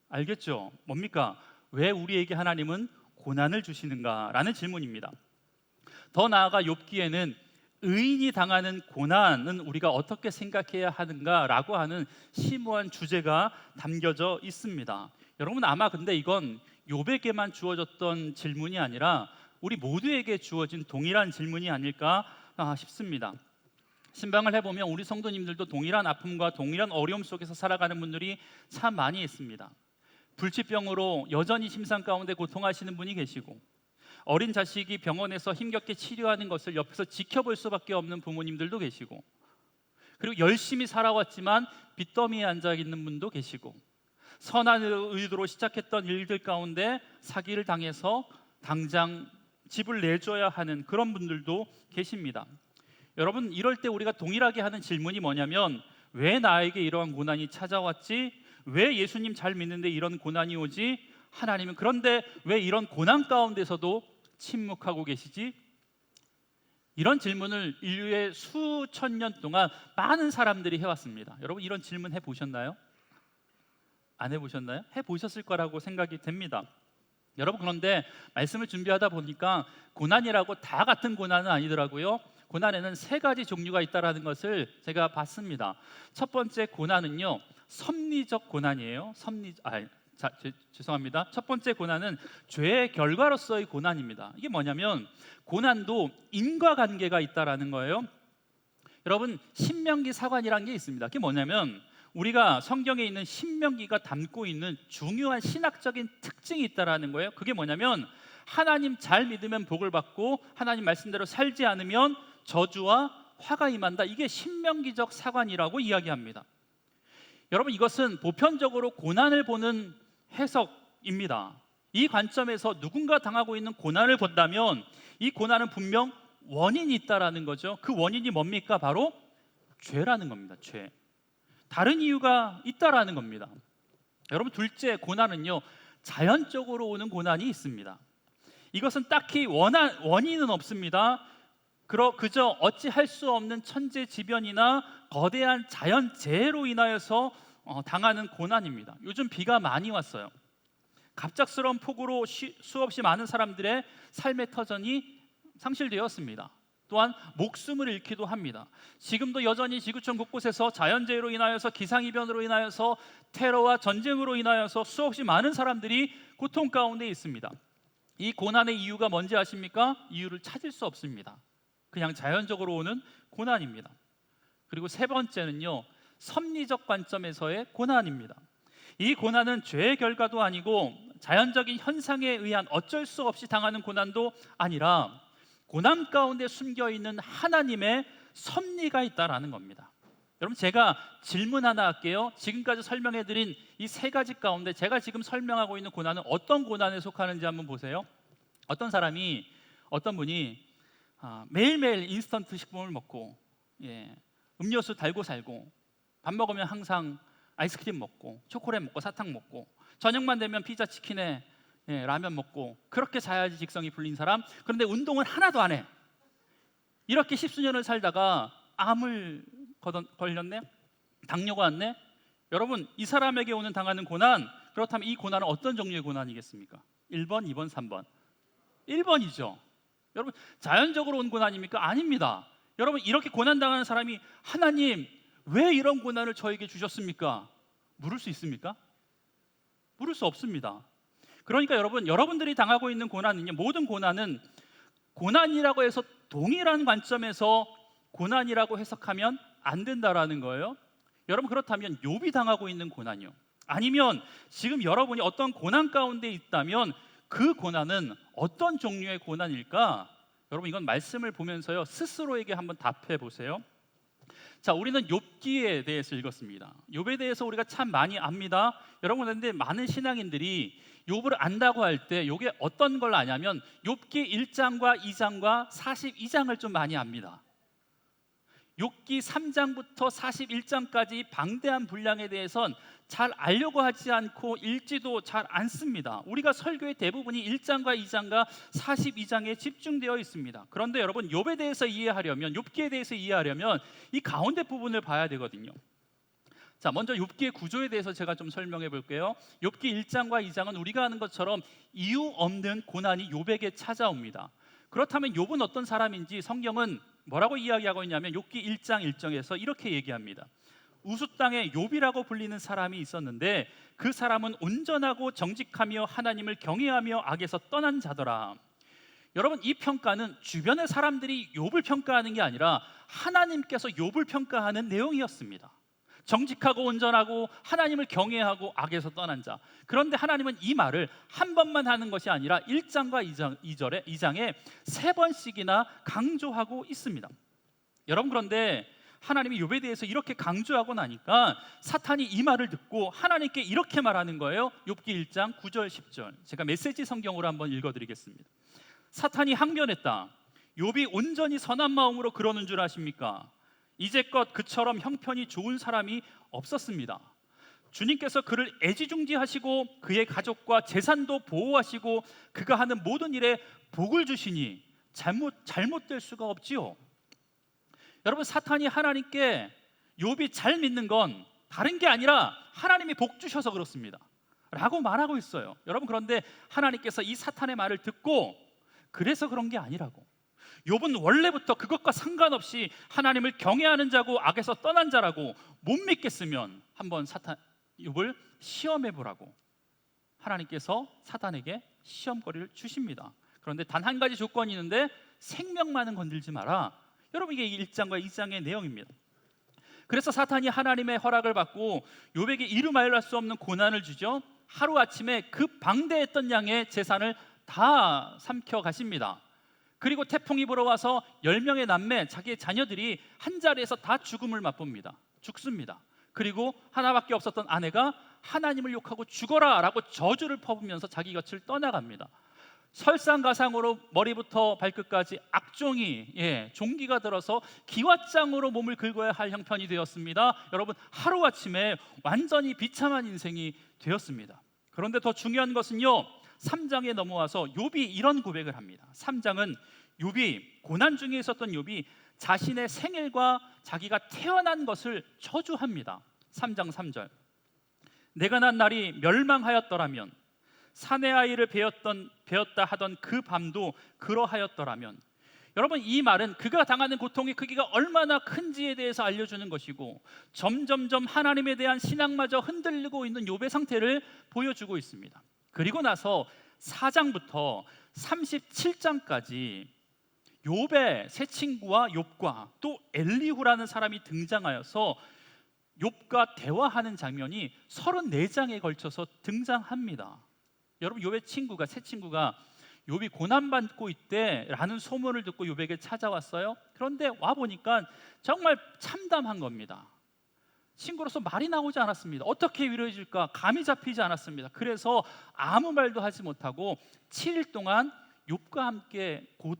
알겠죠? 뭡니까? 왜 우리에게 하나님은 고난을 주시는가라는 질문입니다. 더 나아가 욥기에는 의인이 당하는 고난은 우리가 어떻게 생각해야 하는가라고 하는 심오한 주제가 담겨져 있습니다. 여러분, 아마 근데 이건 욥에게만 주어졌던 질문이 아니라 우리 모두에게 주어진 동일한 질문이 아닐까 싶습니다. 신방을 해보면 우리 성도님들도 동일한 아픔과 동일한 어려움 속에서 살아가는 분들이 참 많이 있습니다. 불치병으로 여전히 심상 가운데 고통하시는 분이 계시고, 어린 자식이 병원에서 힘겹게 치료하는 것을 옆에서 지켜볼 수밖에 없는 부모님들도 계시고, 그리고 열심히 살아왔지만 빚더미에 앉아 있는 분도 계시고, 선한 의도로 시작했던 일들 가운데 사기를 당해서 당장 집을 내줘야 하는 그런 분들도 계십니다. 여러분, 이럴 때 우리가 동일하게 하는 질문이 뭐냐면, 왜 나에게 이러한 고난이 찾아왔지? 왜 예수님 잘 믿는데 이런 고난이 오지? 하나님은 그런데 왜 이런 고난 가운데서도 침묵하고 계시지? 이런 질문을 인류의 수천 년 동안 많은 사람들이 해왔습니다. 여러분, 이런 질문 해보셨나요? 안 해보셨나요? 해보셨을 거라고 생각이 됩니다. 여러분, 그런데 말씀을 준비하다 보니까 고난이라고 다 같은 고난은 아니더라고요. 고난에는 3가지 종류가 있다는 것을 제가 봤습니다. 첫 번째 고난은요, 섭리적 고난이에요. 죄송합니다. 첫 번째 고난은 죄의 결과로서의 고난입니다. 이게 뭐냐면 고난도 인과관계가 있다라는 거예요. 여러분, 신명기 사관이라는 게 있습니다. 그게 뭐냐면 우리가 성경에 있는 신명기가 담고 있는 중요한 신학적인 특징이 있다라는 거예요. 그게 뭐냐면 하나님 잘 믿으면 복을 받고 하나님 말씀대로 살지 않으면 저주와 화가 임한다. 이게 신명기적 사관이라고 이야기합니다. 여러분, 이것은 보편적으로 고난을 보는 해석입니다. 이 관점에서 누군가 당하고 있는 고난을 본다면 이 고난은 분명 원인이 있다라는 거죠. 그 원인이 뭡니까? 바로 죄라는 겁니다. 죄. 다른 이유가 있다라는 겁니다. 여러분, 둘째 고난은요, 자연적으로 오는 고난이 있습니다. 이것은 딱히 원인은 없습니다. 그저 어찌할 수 없는 천재지변이나 거대한 자연재해로 인하여서 당하는 고난입니다. 요즘 비가 많이 왔어요. 갑작스러운 폭우로 수없이 많은 사람들의 삶의 터전이 상실되었습니다. 또한 목숨을 잃기도 합니다. 지금도 여전히 지구촌 곳곳에서 자연재해로 인하여서 기상이변으로 인하여서 테러와 전쟁으로 인하여서 수없이 많은 사람들이 고통 가운데 있습니다. 이 고난의 이유가 뭔지 아십니까? 이유를 찾을 수 없습니다. 그냥 자연적으로 오는 고난입니다. 그리고 3번째는요, 섭리적 관점에서의 고난입니다. 이 고난은 죄의 결과도 아니고 자연적인 현상에 의한 어쩔 수 없이 당하는 고난도 아니라 고난 가운데 숨겨있는 하나님의 섭리가 있다라는 겁니다. 여러분, 제가 질문 하나 할게요. 지금까지 설명해드린 이 3가지 가운데 제가 지금 설명하고 있는 고난은 어떤 고난에 속하는지 한번 보세요. 어떤 분이 매일매일 인스턴트 식품을 먹고 음료수 달고 살고, 밥 먹으면 항상 아이스크림 먹고 초콜릿 먹고 사탕 먹고, 저녁만 되면 피자 치킨에 라면 먹고 그렇게 자야지 직성이 풀린 사람, 그런데 운동은 하나도 안 해. 이렇게 십수년을 살다가 암을 걸렸네? 당뇨가 왔네? 여러분, 이 사람에게 오는 당하는 고난, 그렇다면 이 고난은 어떤 종류의 고난이겠습니까? 1번, 2번, 3번. 1번이죠. 여러분, 자연적으로 온 고난입니까? 아닙니다. 여러분, 이렇게 고난당하는 사람이 하나님 왜 이런 고난을 저에게 주셨습니까? 물을 수 있습니까? 물을 수 없습니다. 그러니까 여러분들이 당하고 있는 고난은요, 모든 고난은 고난이라고 해서 동일한 관점에서 고난이라고 해석하면 안 된다라는 거예요. 여러분, 그렇다면 욥이 당하고 있는 고난이요, 아니면 지금 여러분이 어떤 고난 가운데 있다면 그 고난은 어떤 종류의 고난일까? 여러분, 이건 말씀을 보면서요 스스로에게 한번 답해 보세요. 자, 우리는 욥기에 대해서 읽었습니다. 욥에 대해서 우리가 참 많이 압니다. 여러분, 그런데 많은 신앙인들이 욥을 안다고 할 때 욥이 어떤 걸 아냐면 욥기 1장과 2장과 42장을 좀 많이 압니다. 욥기 3장부터 41장까지 방대한 분량에 대해선 잘 알려고 하지 않고 읽지도 잘 않습니다. 우리가 설교의 대부분이 1장과 2장과 42장에 집중되어 있습니다. 그런데 여러분, 욥에 대해서 이해하려면, 욥기에 대해서 이해하려면 이 가운데 부분을 봐야 되거든요. 자, 먼저 욥기의 구조에 대해서 제가 좀 설명해 볼게요. 욥기 1장과 2장은 우리가 아는 것처럼 이유 없는 고난이 욥에게 찾아옵니다. 그렇다면 욥은 어떤 사람인지 성경은 뭐라고 이야기하고 있냐면 욥기 1장 1절에서 이렇게 얘기합니다. 우수 땅에 욥이라고 불리는 사람이 있었는데 그 사람은 온전하고 정직하며 하나님을 경외하며 악에서 떠난 자더라. 여러분, 이 평가는 주변의 사람들이 욥을 평가하는 게 아니라 하나님께서 욥을 평가하는 내용이었습니다. 정직하고 온전하고 하나님을 경외하고 악에서 떠난 자. 그런데 하나님은 이 말을 한 번만 하는 것이 아니라 1장과 2장에 3번씩이나 강조하고 있습니다. 여러분, 그런데 하나님이 욥에 대해서 이렇게 강조하고 나니까 사탄이 이 말을 듣고 하나님께 이렇게 말하는 거예요. 욥기 1장 9절 10절. 제가 메시지 성경으로 한번 읽어드리겠습니다. 사탄이 항변했다. 욥이 온전히 선한 마음으로 그러는 줄 아십니까? 이제껏 그처럼 형편이 좋은 사람이 없었습니다. 주님께서 그를 애지중지하시고 그의 가족과 재산도 보호하시고 그가 하는 모든 일에 복을 주시니 잘못될 수가 없지요. 여러분, 사탄이 하나님께 욥이 잘 믿는 건 다른 게 아니라 하나님이 복 주셔서 그렇습니다 라고 말하고 있어요. 여러분, 그런데 하나님께서 이 사탄의 말을 듣고 그래서 그런 게 아니라고, 욥은 원래부터 그것과 상관없이 하나님을 경외하는 자고 악에서 떠난 자라고, 못 믿겠으면 한번 욥을 시험해 보라고 하나님께서 사탄에게 시험거리를 주십니다. 그런데 단 한 가지 조건이 있는데 생명만은 건들지 마라. 여러분, 이게 1장과 2장의 내용입니다. 그래서 사탄이 하나님의 허락을 받고 욥에게 이루 말할 수 없는 고난을 주죠. 하루아침에 그 방대했던 양의 재산을 다 삼켜 가십니다. 그리고 태풍이 불어와서 10명의 남매, 자기의 자녀들이 한 자리에서 다 죽음을 맛봅니다. 죽습니다. 그리고 하나밖에 없었던 아내가 하나님을 욕하고 죽어라 라고 저주를 퍼부면서 자기 곁을 떠나갑니다. 설상가상으로 머리부터 발끝까지 악종이, 종기가 들어서 기왓장으로 몸을 긁어야 할 형편이 되었습니다. 여러분, 하루아침에 완전히 비참한 인생이 되었습니다. 그런데 더 중요한 것은요, 3장에 넘어와서 욥이 이런 고백을 합니다. 3장은 욥이, 고난 중에 있었던 욥이 자신의 생일과 자기가 태어난 것을 저주합니다. 3장 3절. 내가 난 날이 멸망하였더라면, 사내 아이를 베었다 하던 그 밤도 그러하였더라면. 여러분, 이 말은 그가 당하는 고통의 크기가 얼마나 큰지에 대해서 알려주는 것이고, 점점점 하나님에 대한 신앙마저 흔들리고 있는 욥의 상태를 보여주고 있습니다. 그리고 나서 4장부터 37장까지 욥의 세 친구와 욥과 또 엘리후라는 사람이 등장하여서 욥과 대화하는 장면이 34장에 걸쳐서 등장합니다. 여러분, 욥의 세 친구가 욥이 고난받고 있대라는 소문을 듣고 욥에게 찾아왔어요. 그런데 와보니까 정말 참담한 겁니다. 친구로서 말이 나오지 않았습니다. 어떻게 위로해 줄까 감이 잡히지 않았습니다. 그래서 아무 말도 하지 못하고 7일 동안 욥과 함께 곧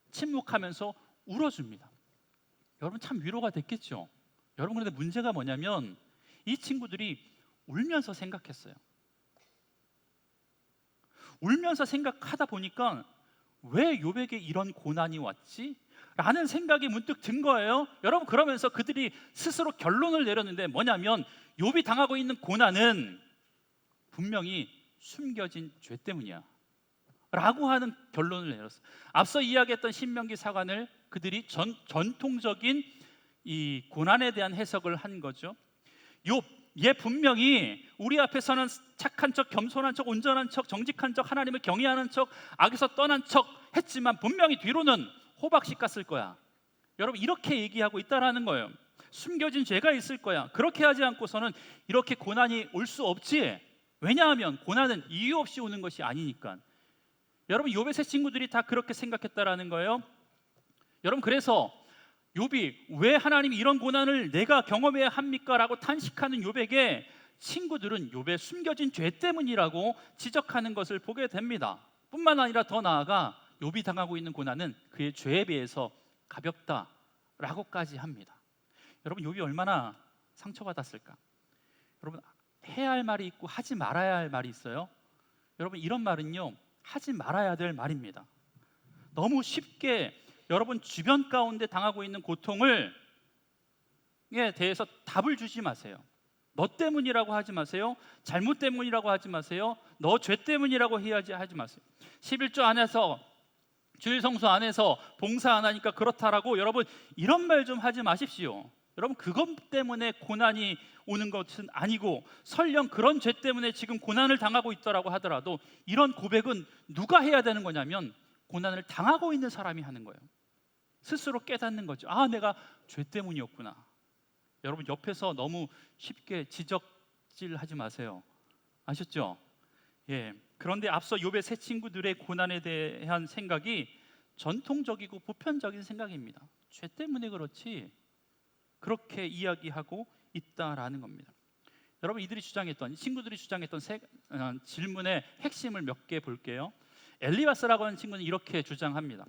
침묵하면서 울어줍니다. 여러분, 참 위로가 됐겠죠. 여러분, 그런데 문제가 뭐냐면 이 친구들이 울면서 생각했어요. 울면서 생각하다 보니까 왜 욥에게 이런 고난이 왔지? 라는 생각이 문득 든 거예요. 여러분, 그러면서 그들이 스스로 결론을 내렸는데 뭐냐면 욥이 당하고 있는 고난은 분명히 숨겨진 죄 때문이야 라고 하는 결론을 내렸어요. 앞서 이야기했던 신명기 사관을 그들이 전통적인 이 고난에 대한 해석을 한 거죠. 욥, 얘 분명히 우리 앞에서는 착한 척, 겸손한 척, 온전한 척, 정직한 척, 하나님을 경외하는 척, 악에서 떠난 척 했지만 분명히 뒤로는 호박씨 깠을 거야. 여러분, 이렇게 얘기하고 있다라는 거예요. 숨겨진 죄가 있을 거야. 그렇게 하지 않고서는 이렇게 고난이 올 수 없지. 왜냐하면 고난은 이유 없이 오는 것이 아니니까. 여러분, 욥의 세 친구들이 다 그렇게 생각했다라는 거예요. 여러분, 그래서 욥이 왜 하나님이 이런 고난을 내가 경험해야 합니까? 라고 탄식하는 욥에게 친구들은 욥의 숨겨진 죄 때문이라고 지적하는 것을 보게 됩니다. 뿐만 아니라 더 나아가 욥이 당하고 있는 고난은 그의 죄에 비해서 가볍다라고까지 합니다. 여러분, 욥이 얼마나 상처받았을까? 여러분, 해야 할 말이 있고 하지 말아야 할 말이 있어요. 여러분, 이런 말은요, 하지 말아야 될 말입니다. 너무 쉽게 여러분 주변 가운데 당하고 있는 고통을 에 대해서 답을 주지 마세요. 너 때문이라고 하지 마세요. 잘못 때문이라고 하지 마세요. 너 죄 때문이라고 해야지 하지 마세요. 11조 안에서, 주일 성수 안에서 봉사 안 하니까 그렇다라고 여러분 이런 말 좀 하지 마십시오. 여러분, 그것 때문에 고난이 오는 것은 아니고 설령 그런 죄 때문에 지금 고난을 당하고 있더라고 하더라도 이런 고백은 누가 해야 되는 거냐면 고난을 당하고 있는 사람이 하는 거예요. 스스로 깨닫는 거죠. 아, 내가 죄 때문이었구나. 여러분, 옆에서 너무 쉽게 지적질하지 마세요. 아셨죠? 예. 그런데 앞서 욥의 세 친구들의 고난에 대한 생각이 전통적이고 보편적인 생각입니다. 죄 때문에 그렇지. 그렇게 이야기하고 있다라는 겁니다. 여러분, 이들이 주장했던, 친구들이 주장했던 질문의 핵심을 몇 개 볼게요. 엘리바스라고 하는 친구는 이렇게 주장합니다.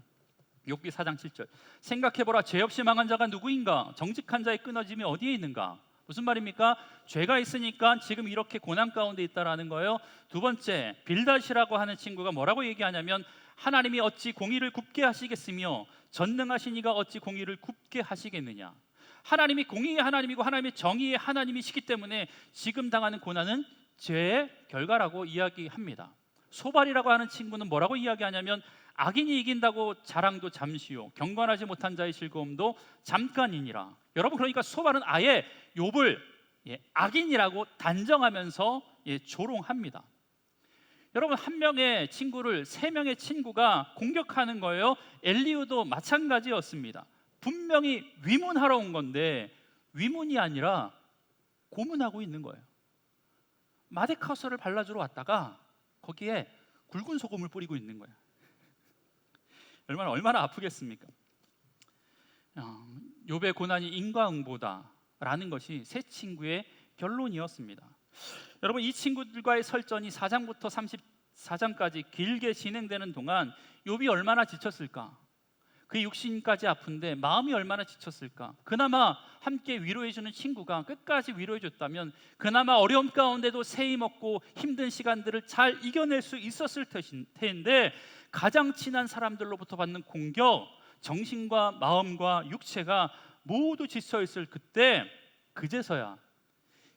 욥기 4장 7절. 생각해보라, 죄 없이 망한 자가 누구인가? 정직한 자의 끊어짐이 어디에 있는가? 무슨 말입니까? 죄가 있으니까 지금 이렇게 고난 가운데 있다라는 거예요. 두 번째, 빌닷이라고 하는 친구가 뭐라고 얘기하냐면 하나님이 어찌 공의를 굽게 하시겠으며 전능하신 이가 어찌 공의를 굽게 하시겠느냐. 하나님이 공의의 하나님이고 하나님이 정의의 하나님이시기 때문에 지금 당하는 고난은 죄의 결과라고 이야기합니다. 소발이라고 하는 친구는 뭐라고 이야기하냐면 악인이 이긴다고 자랑도 잠시요, 경건하지 못한 자의 즐거움도 잠깐이니라. 여러분, 그러니까 소발은 아예 욥을 악인이라고 단정하면서 조롱합니다. 여러분, 한 명의 친구를 세 명의 친구가 공격하는 거예요. 엘리후도 마찬가지였습니다. 분명히 위문하러 온 건데 위문이 아니라 고문하고 있는 거예요. 마데카소를 발라주러 왔다가 거기에 굵은 소금을 뿌리고 있는 거예요. 얼마나 아프겠습니까? 욥의 고난이 인과응보다라는 것이 세 친구의 결론이었습니다. 여러분, 이 친구들과의 설전이 4장부터 34장까지 길게 진행되는 동안 욥이 얼마나 지쳤을까? 그의 육신까지 아픈데 마음이 얼마나 지쳤을까? 그나마 함께 위로해주는 친구가 끝까지 위로해줬다면 그나마 어려움 가운데도 세이 먹고 힘든 시간들을 잘 이겨낼 수 있었을 텐데 가장 친한 사람들로부터 받는 공격, 정신과 마음과 육체가 모두 지쳐있을 그때 그제서야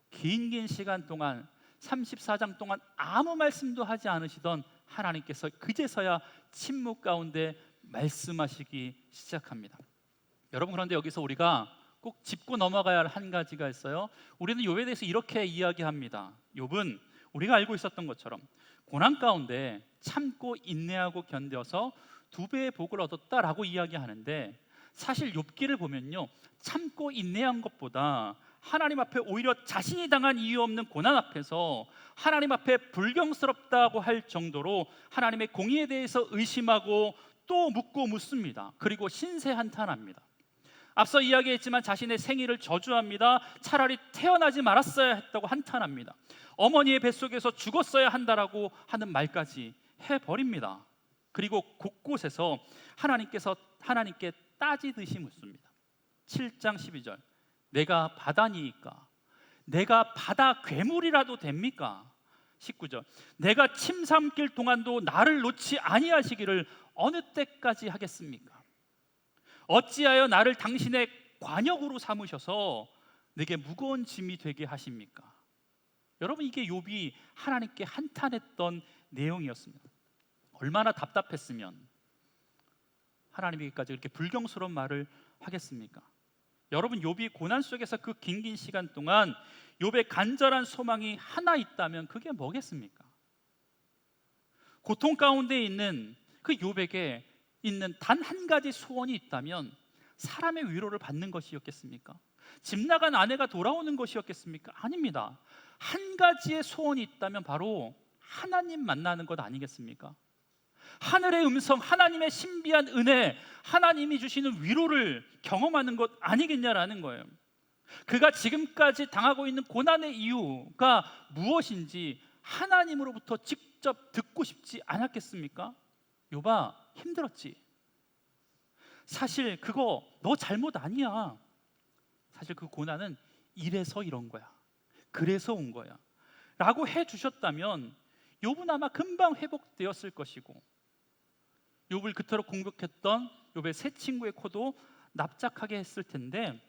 긴 시간 동안 34장 동안 아무 말씀도 하지 않으시던 하나님께서 그제서야 침묵 가운데 말씀하시기 시작합니다. 여러분, 그런데 여기서 우리가 꼭 짚고 넘어가야 할 한 가지가 있어요. 우리는 욥에 대해서 이렇게 이야기합니다. 욥은 우리가 알고 있었던 것처럼 고난 가운데 참고 인내하고 견뎌서 2배의 복을 얻었다라고 이야기하는데 사실 욥기를 보면요, 참고 인내한 것보다 하나님 앞에 오히려 자신이 당한 이유 없는 고난 앞에서 하나님 앞에 불경스럽다고 할 정도로 하나님의 공의에 대해서 의심하고 또 묻고 묻습니다. 그리고 신세한탄합니다. 앞서 이야기했지만 자신의 생일을 저주합니다. 차라리 태어나지 말았어야 했다고 한탄합니다. 어머니의 뱃속에서 죽었어야 한다라고 하는 말까지 해버립니다. 그리고 곳곳에서 하나님께 따지듯이 묻습니다. 7장 12절. 내가 바다니까? 내가 바다 괴물이라도 됩니까? 19절. 내가 침 삼킬 동안도 나를 놓지 아니하시기를 어느 때까지 하겠습니까? 어찌하여 나를 당신의 관역으로 삼으셔서 내게 무거운 짐이 되게 하십니까? 여러분, 이게 욥이 하나님께 한탄했던 내용이었습니다. 얼마나 답답했으면 하나님에게까지 그렇게 불경스러운 말을 하겠습니까? 여러분, 욥이 고난 속에서 그 긴 시간 동안 욥의 간절한 소망이 하나 있다면 그게 뭐겠습니까? 고통 가운데 있는 그 욥에게 있는 단 한 가지 소원이 있다면 사람의 위로를 받는 것이었겠습니까? 집 나간 아내가 돌아오는 것이었겠습니까? 아닙니다. 한 가지의 소원이 있다면 바로 하나님 만나는 것 아니겠습니까? 하늘의 음성, 하나님의 신비한 은혜, 하나님이 주시는 위로를 경험하는 것 아니겠냐라는 거예요. 그가 지금까지 당하고 있는 고난의 이유가 무엇인지 하나님으로부터 직접 듣고 싶지 않았겠습니까? 욥아, 힘들었지. 사실 그거 너 잘못 아니야. 사실 그 고난은 이래서 이런 거야. 그래서 온 거야. 라고 해주셨다면 욥은 아마 금방 회복되었을 것이고, 욥을 그토록 공격했던 욥의 세 친구의 코도 납작하게 했을 텐데,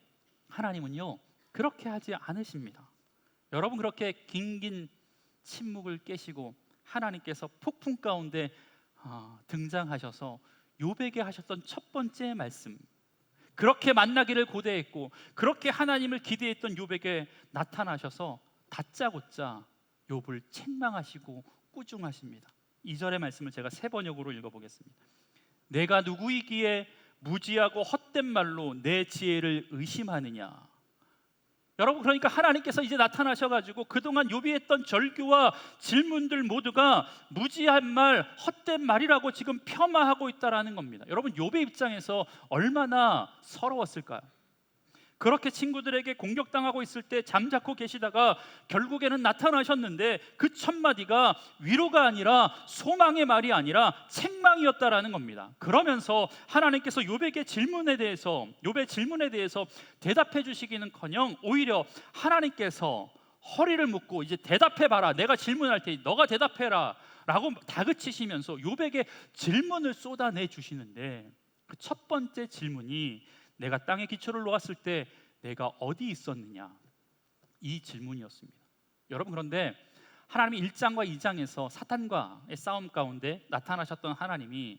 하나님은요 그렇게 하지 않으십니다. 여러분, 그렇게 긴 침묵을 깨시고 하나님께서 폭풍 가운데 등장하셔서 욥에게 하셨던 첫 번째 말씀, 그렇게 만나기를 고대했고 그렇게 하나님을 기대했던 욥에게 나타나셔서 다짜고짜 욥을 책망하시고 꾸중하십니다. 2절의 말씀을 제가 세 번역으로 읽어보겠습니다. 내가 누구이기에 무지하고 헛된 말로 내 지혜를 의심하느냐. 여러분, 그러니까 하나님께서 이제 나타나셔가지고 그동안 욥이 했던 절규와 질문들 모두가 무지한 말, 헛된 말이라고 지금 폄하하고 있다라는 겁니다. 여러분, 욥의 입장에서 얼마나 서러웠을까요? 그렇게 친구들에게 공격당하고 있을 때 잠자코 계시다가 결국에는 나타나셨는데 그 첫 마디가 위로가 아니라 소망의 말이 아니라 책망이었다라는 겁니다. 그러면서 하나님께서 욥의 질문에 대해서 대답해 주시기는커녕 오히려 하나님께서 허리를 묶고 이제 대답해 봐라. 내가 질문할 테니 너가 대답해라 라고 다그치시면서 욥에게 질문을 쏟아내 주시는데, 그 첫 번째 질문이 내가 땅에 기초를 놓았을 때 내가 어디 있었느냐, 이 질문이었습니다. 여러분, 그런데 하나님이 1장과 2장에서 사탄과의 싸움 가운데 나타나셨던 하나님이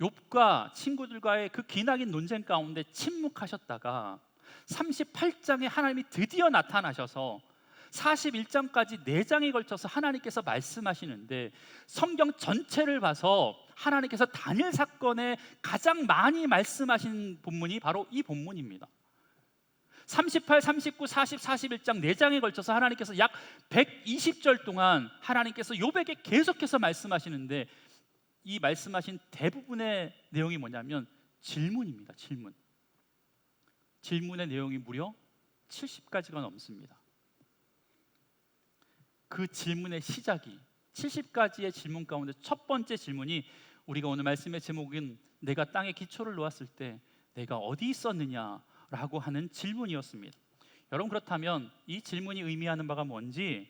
욥과 친구들과의 그 기나긴 논쟁 가운데 침묵하셨다가 38장에 하나님이 드디어 나타나셔서 41장까지 4장에 걸쳐서 하나님께서 말씀하시는데, 성경 전체를 봐서 하나님께서 다니엘 사건에 가장 많이 말씀하신 본문이 바로 이 본문입니다. 38, 39, 40, 41장 4장에 걸쳐서 하나님께서 약 120절 동안 하나님께서 욥에게 계속해서 말씀하시는데, 이 말씀하신 대부분의 내용이 뭐냐면 질문입니다. 질문의 내용이 무려 70가지가 넘습니다. 그 질문의 시작이 70가지의 질문 가운데 첫 번째 질문이, 우리가 오늘 말씀의 제목은 내가 땅에 기초를 놓았을 때 내가 어디 있었느냐라고 하는 질문이었습니다. 여러분, 그렇다면 이 질문이 의미하는 바가 뭔지,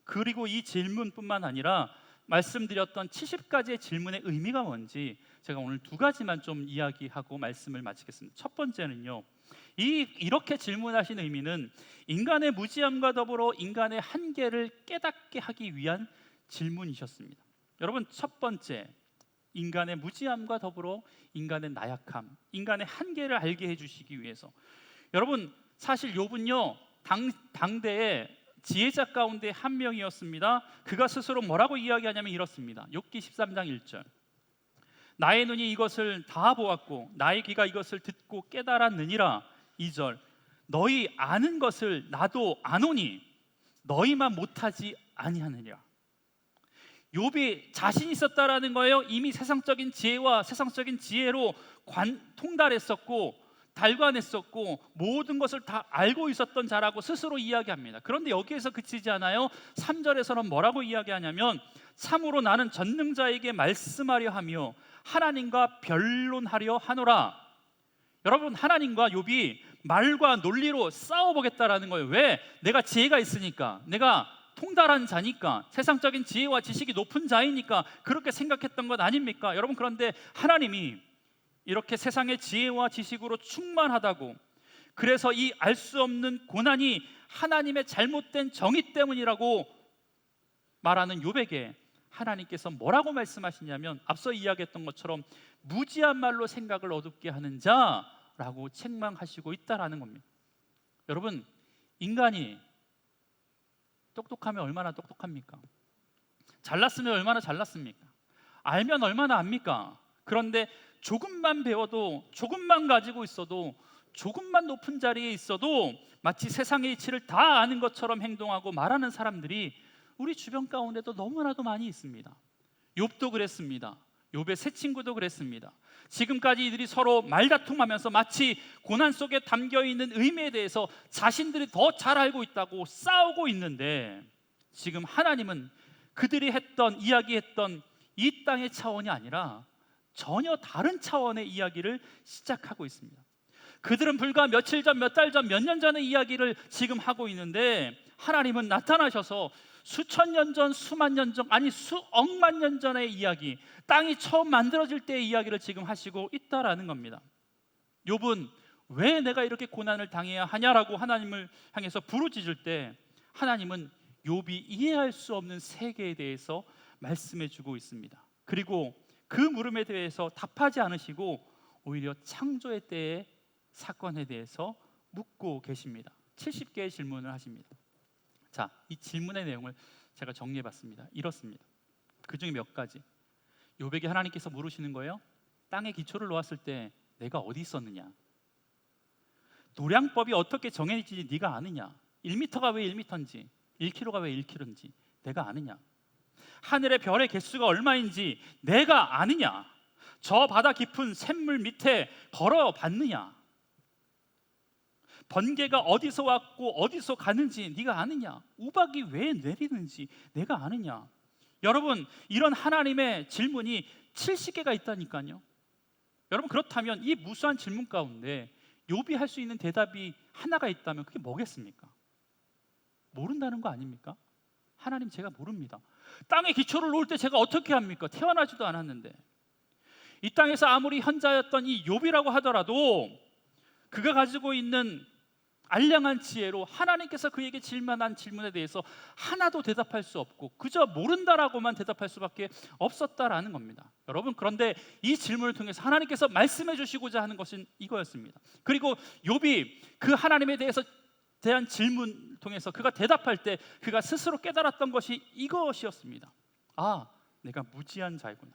그리고 이 질문뿐만 아니라 말씀드렸던 70가지의 질문의 의미가 뭔지 제가 오늘 2가지만 좀 이야기하고 말씀을 마치겠습니다. 첫 번째는요, 이렇게 질문하신 의미는 인간의 무지함과 더불어 인간의 한계를 깨닫게 하기 위한 질문이셨습니다. 여러분, 첫 번째, 인간의 무지함과 더불어 인간의 나약함, 인간의 한계를 알게 해주시기 위해서. 여러분, 사실 욥은요 당대의 지혜자 가운데 한 명이었습니다. 그가 스스로 뭐라고 이야기하냐면 이렇습니다. 욥기 13장 1절. 나의 눈이 이것을 다 보았고 나의 귀가 이것을 듣고 깨달았느니라. 2절. 너희 아는 것을 나도 아노니 너희만 못하지 아니하느니라. 욥이 자신 있었다라는 거예요. 이미 세상적인 지혜와 세상적인 지혜로 통달했었고 달관했었고 모든 것을 다 알고 있었던 자라고 스스로 이야기합니다. 그런데 여기에서 그치지 않아요. 3절에서는 뭐라고 이야기하냐면, 참으로 나는 전능자에게 말씀하려 하며 하나님과 변론하려 하노라. 여러분, 하나님과 욥이 말과 논리로 싸워보겠다라는 거예요. 왜? 내가 지혜가 있으니까, 내가 통달한 자니까, 세상적인 지혜와 지식이 높은 자이니까 그렇게 생각했던 것 아닙니까? 여러분, 그런데 하나님이 이렇게 세상의 지혜와 지식으로 충만하다고, 그래서 이 알 수 없는 고난이 하나님의 잘못된 정의 때문이라고 말하는 욥에게 하나님께서 뭐라고 말씀하시냐면, 앞서 이야기했던 것처럼 무지한 말로 생각을 어둡게 하는 자라고 책망하시고 있다라는 겁니다. 여러분, 인간이 똑똑하면 얼마나 똑똑합니까? 잘났으면 얼마나 잘났습니까? 알면 얼마나 압니까? 그런데 조금만 배워도, 조금만 가지고 있어도, 조금만 높은 자리에 있어도 마치 세상의 이치를 다 아는 것처럼 행동하고 말하는 사람들이 우리 주변 가운데도 너무나도 많이 있습니다. 욥도 그랬습니다. 욥의 세 친구도 그랬습니다. 지금까지 이들이 서로 말다툼하면서 마치 고난 속에 담겨있는 의미에 대해서 자신들이 더 잘 알고 있다고 싸우고 있는데, 지금 하나님은 그들이 이야기했던 이 땅의 차원이 아니라 전혀 다른 차원의 이야기를 시작하고 있습니다. 그들은 불과 며칠 전, 몇 달 전, 몇 년 전의 이야기를 지금 하고 있는데, 하나님은 나타나셔서 수천 년 전, 수만 년 전, 아니 수억만 년 전의 이야기, 땅이 처음 만들어질 때의 이야기를 지금 하시고 있다라는 겁니다. 욥은 왜 내가 이렇게 고난을 당해야 하냐라고 하나님을 향해서 부르짖을 때, 하나님은 욥이 이해할 수 없는 세계에 대해서 말씀해 주고 있습니다. 그리고 그 물음에 대해서 답하지 않으시고 오히려 창조의 때의 사건에 대해서 묻고 계십니다. 70개의 질문을 하십니다. 자, 이 질문의 내용을 제가 정리해 봤습니다. 이렇습니다. 그 중에 몇 가지. 욥에게 하나님께서 물으시는 거예요. 땅에 기초를 놓았을 때 내가 어디 있었느냐? 도량법이 어떻게 정해질지 네가 아느냐? 1m가 왜 1m인지, 1kg가 왜 1kg인지 내가 아느냐? 하늘의 별의 개수가 얼마인지 내가 아느냐? 저 바다 깊은 샘물 밑에 걸어봤느냐? 번개가 어디서 왔고 어디서 가는지 네가 아느냐? 우박이 왜 내리는지 내가 아느냐? 여러분, 이런 하나님의 질문이 70개가 있다니까요. 여러분, 그렇다면 이 무수한 질문 가운데 욥이 할 수 있는 대답이 하나가 있다면 그게 뭐겠습니까? 모른다는 거 아닙니까? 하나님, 제가 모릅니다. 땅에 기초를 놓을 때 제가 어떻게 합니까? 태어나지도 않았는데. 이 땅에서 아무리 현자였던 이 욥이라고 하더라도 그가 가지고 있는 알량한 지혜로 하나님께서 그에게 질문한 질문에 대해서 하나도 대답할 수 없고 그저 모른다라고만 대답할 수밖에 없었다라는 겁니다. 여러분, 그런데 이 질문을 통해서 하나님께서 말씀해 주시고자 하는 것은 이거였습니다. 그리고 욥이 그 하나님에 대한 질문을 통해서 그가 대답할 때 그가 스스로 깨달았던 것이 이것이었습니다. 아, 내가 무지한 자이구나.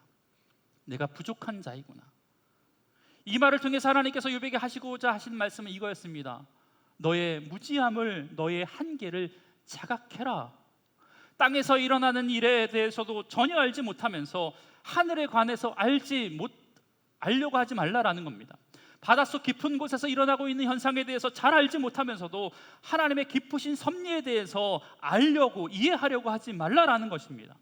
내가 부족한 자이구나. 이 말을 통해서 하나님께서 욥에게 하시고자 하신 말씀은 이거였습니다. 너의 무지함을, 너의 한계를 자각해라. 땅에서 일어나는 일에 대해서도 전혀 알지 못하면서 하늘에 관해서 알려고 하지 말라라는 겁니다. 바닷속 깊은 곳에서 일어나고 있는 현상에 대해서 잘 알지 못하면서도 하나님의 깊으신 섭리에 대해서 알려고, 이해하려고 하지 말라라는 것입니다.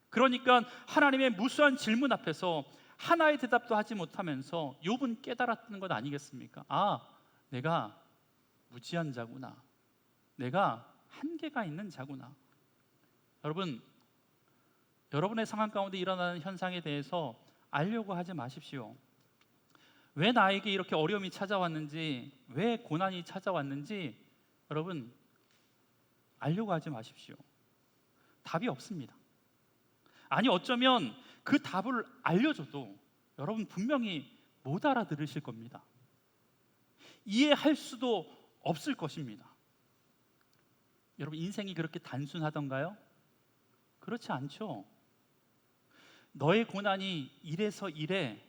그러니까 하나님의 무수한 질문 앞에서 하나의 대답도 하지 못하면서 욥은 깨달았던 것 아니겠습니까? 아, 내가 무지한 자구나. 내가 한계가 있는 자구나. 여러분, 여러분의 상황 가운데 일어나는 현상에 대해서 알려고 하지 마십시오. 왜 나에게 이렇게 어려움이 찾아왔는지, 왜 고난이 찾아왔는지 여러분 알려고 하지 마십시오. 답이 없습니다. 아니, 어쩌면 그 답을 알려줘도 여러분 분명히 못 알아들으실 겁니다. 이해할 수도 없을 것입니다. 여러분, 인생이 그렇게 단순하던가요? 그렇지 않죠. 너의 고난이 이래서 이래,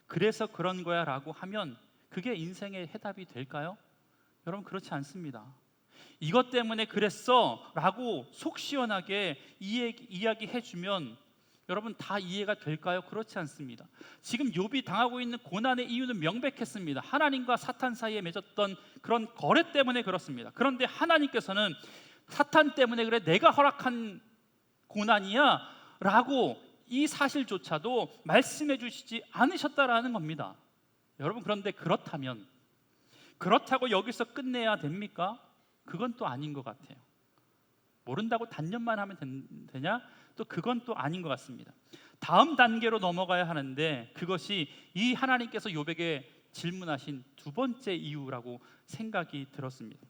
그래서 그런 거야 라고 하면 그게 인생의 해답이 될까요? 여러분, 그렇지 않습니다. 이것 때문에 그랬어 라고 속 시원하게 이야기해주면 여러분 다 이해가 될까요? 그렇지 않습니다. 지금 욥이 당하고 있는 고난의 이유는 명백했습니다. 하나님과 사탄 사이에 맺었던 그런 거래 때문에 그렇습니다. 그런데 하나님께서는 사탄 때문에 그래, 내가 허락한 고난이야 라고 이 사실조차도 말씀해 주시지 않으셨다라는 겁니다. 여러분, 그런데 그렇다고 여기서 끝내야 됩니까? 그건 또 아닌 것 같아요. 모른다고 단념만 하면 되냐? 또 그건 또 아닌 것 같습니다. 다음 단계로 넘어가야 하는데 그것이 이 하나님께서 욥에게 질문하신 두 번째 이유라고 생각이 들었습니다.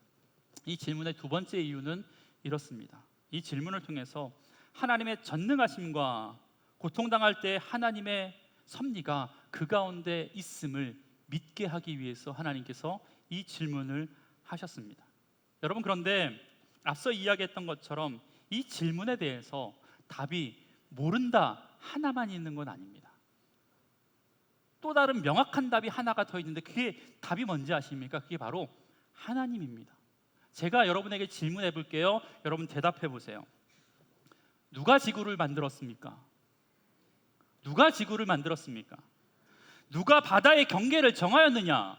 이 질문의 두 번째 이유는 이렇습니다. 이 질문을 통해서 하나님의 전능하심과 고통당할 때 하나님의 섭리가 그 가운데 있음을 믿게 하기 위해서 하나님께서 이 질문을 하셨습니다. 여러분, 그런데 앞서 이야기했던 것처럼 이 질문에 대해서 답이 모른다 하나만 있는 건 아닙니다. 또 다른 명확한 답이 하나가 더 있는데 그게 답이 뭔지 아십니까? 그게 바로 하나님입니다. 제가 여러분에게 질문해 볼게요. 여러분 대답해 보세요. 누가 지구를 만들었습니까? 누가 지구를 만들었습니까? 누가 바다의 경계를 정하였느냐?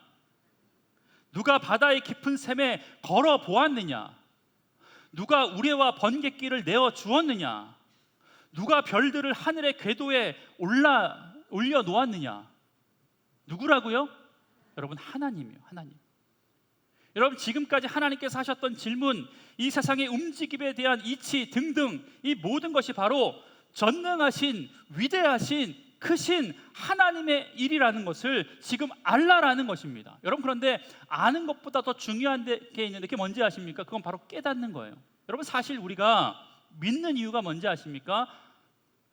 누가 바다의 깊은 샘에 걸어 보았느냐? 누가 우레와 번갯길을 내어 주었느냐? 누가 별들을 하늘의 궤도에 올려 놓았느냐? 누구라고요? 여러분, 하나님이요. 하나님. 여러분, 지금까지 하나님께서 하셨던 질문, 이 세상의 움직임에 대한 이치 등등, 이 모든 것이 바로 전능하신, 위대하신, 크신 하나님의 일이라는 것을 지금 알라라는 것입니다. 여러분, 그런데 아는 것보다 더 중요한 게 있는데 그게 뭔지 아십니까? 그건 바로 깨닫는 거예요. 여러분, 사실 우리가 믿는 이유가 뭔지 아십니까?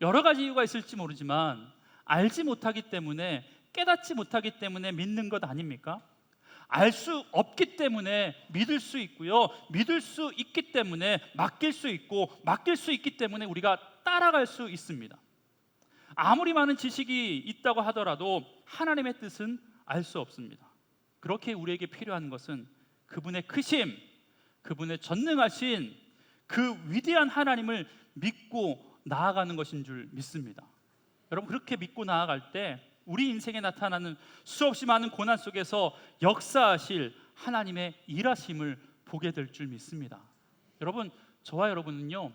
여러 가지 이유가 있을지 모르지만 알지 못하기 때문에, 깨닫지 못하기 때문에 믿는 것 아닙니까? 알 수 없기 때문에 믿을 수 있고요, 믿을 수 있기 때문에 맡길 수 있고, 맡길 수 있기 때문에 우리가 따라갈 수 있습니다. 아무리 많은 지식이 있다고 하더라도 하나님의 뜻은 알 수 없습니다. 그렇게 우리에게 필요한 것은 그분의 크심, 그분의 전능하신 그 위대한 하나님을 믿고 나아가는 것인 줄 믿습니다. 여러분, 그렇게 믿고 나아갈 때 우리 인생에 나타나는 수없이 많은 고난 속에서 역사하실 하나님의 일하심을 보게 될 줄 믿습니다. 여러분, 저와 여러분은요,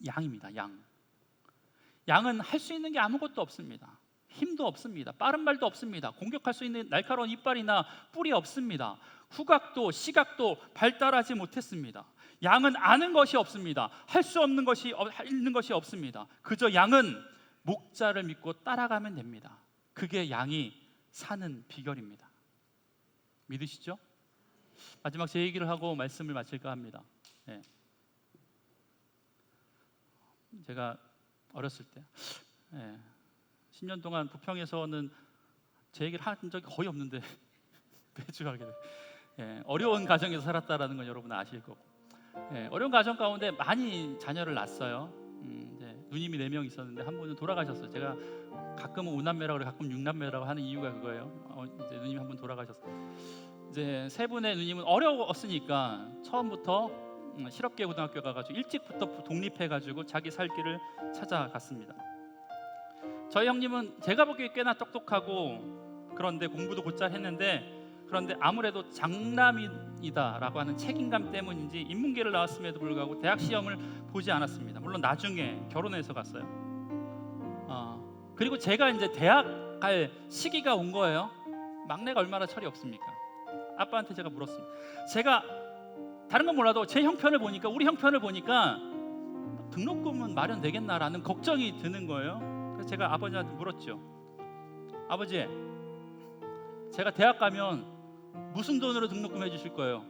양입니다. 양은 할 수 있는 게 아무것도 없습니다. 힘도 없습니다. 빠른 발도 없습니다. 공격할 수 있는 날카로운 이빨이나 뿔이 없습니다. 후각도 시각도 발달하지 못했습니다. 양은 아는 것이 없습니다. 할 수 없는 것이 있는 것이 없습니다. 그저 양은 목자를 믿고 따라가면 됩니다. 그게 양이 사는 비결입니다. 믿으시죠? 마지막 제 얘기를 하고 말씀을 마칠까 합니다. 네. 제가 어렸을 때 10년 동안 부평에서는 제 얘기를 한 적이 거의 없는데 매주 하게 돼요. 어려운 가정에서 살았다라는 건 여러분 아실 거고, 어려운 가정 가운데 많이 자녀를 낳았어요. 누님이 4명 있었는데 한 분은 돌아가셨어요. 제가 가끔은 5남매라고 가끔 6남매라고 하는 이유가 그거예요. 이제 누님이 한 분 돌아가셨어요. 이제 3분의 누님은 어려웠으니까 처음부터 실업계 고등학교 가가지고 일찍부터 독립해가지고 자기 살 길을 찾아갔습니다. 저희 형님은 제가 보기에 꽤나 똑똑하고 그런데 공부도 곧잘 했는데, 그런데 아무래도 장남이다라고 하는 책임감 때문인지 인문계를 나왔음에도 불구하고 대학 시험을 보지 않았습니다. 물론 나중에 결혼해서 갔어요. 그리고 제가 이제 대학 갈 시기가 온 거예요. 막내가 얼마나 철이 없습니까? 아빠한테 제가 물었습니다. 제가 다른 건 몰라도 제 형편을 보니까, 우리 형편을 보니까 등록금은 마련되겠나라는 걱정이 드는 거예요. 그래서 제가 아버지한테 물었죠. 아버지, 제가 대학 가면 무슨 돈으로 등록금 해주실 거예요?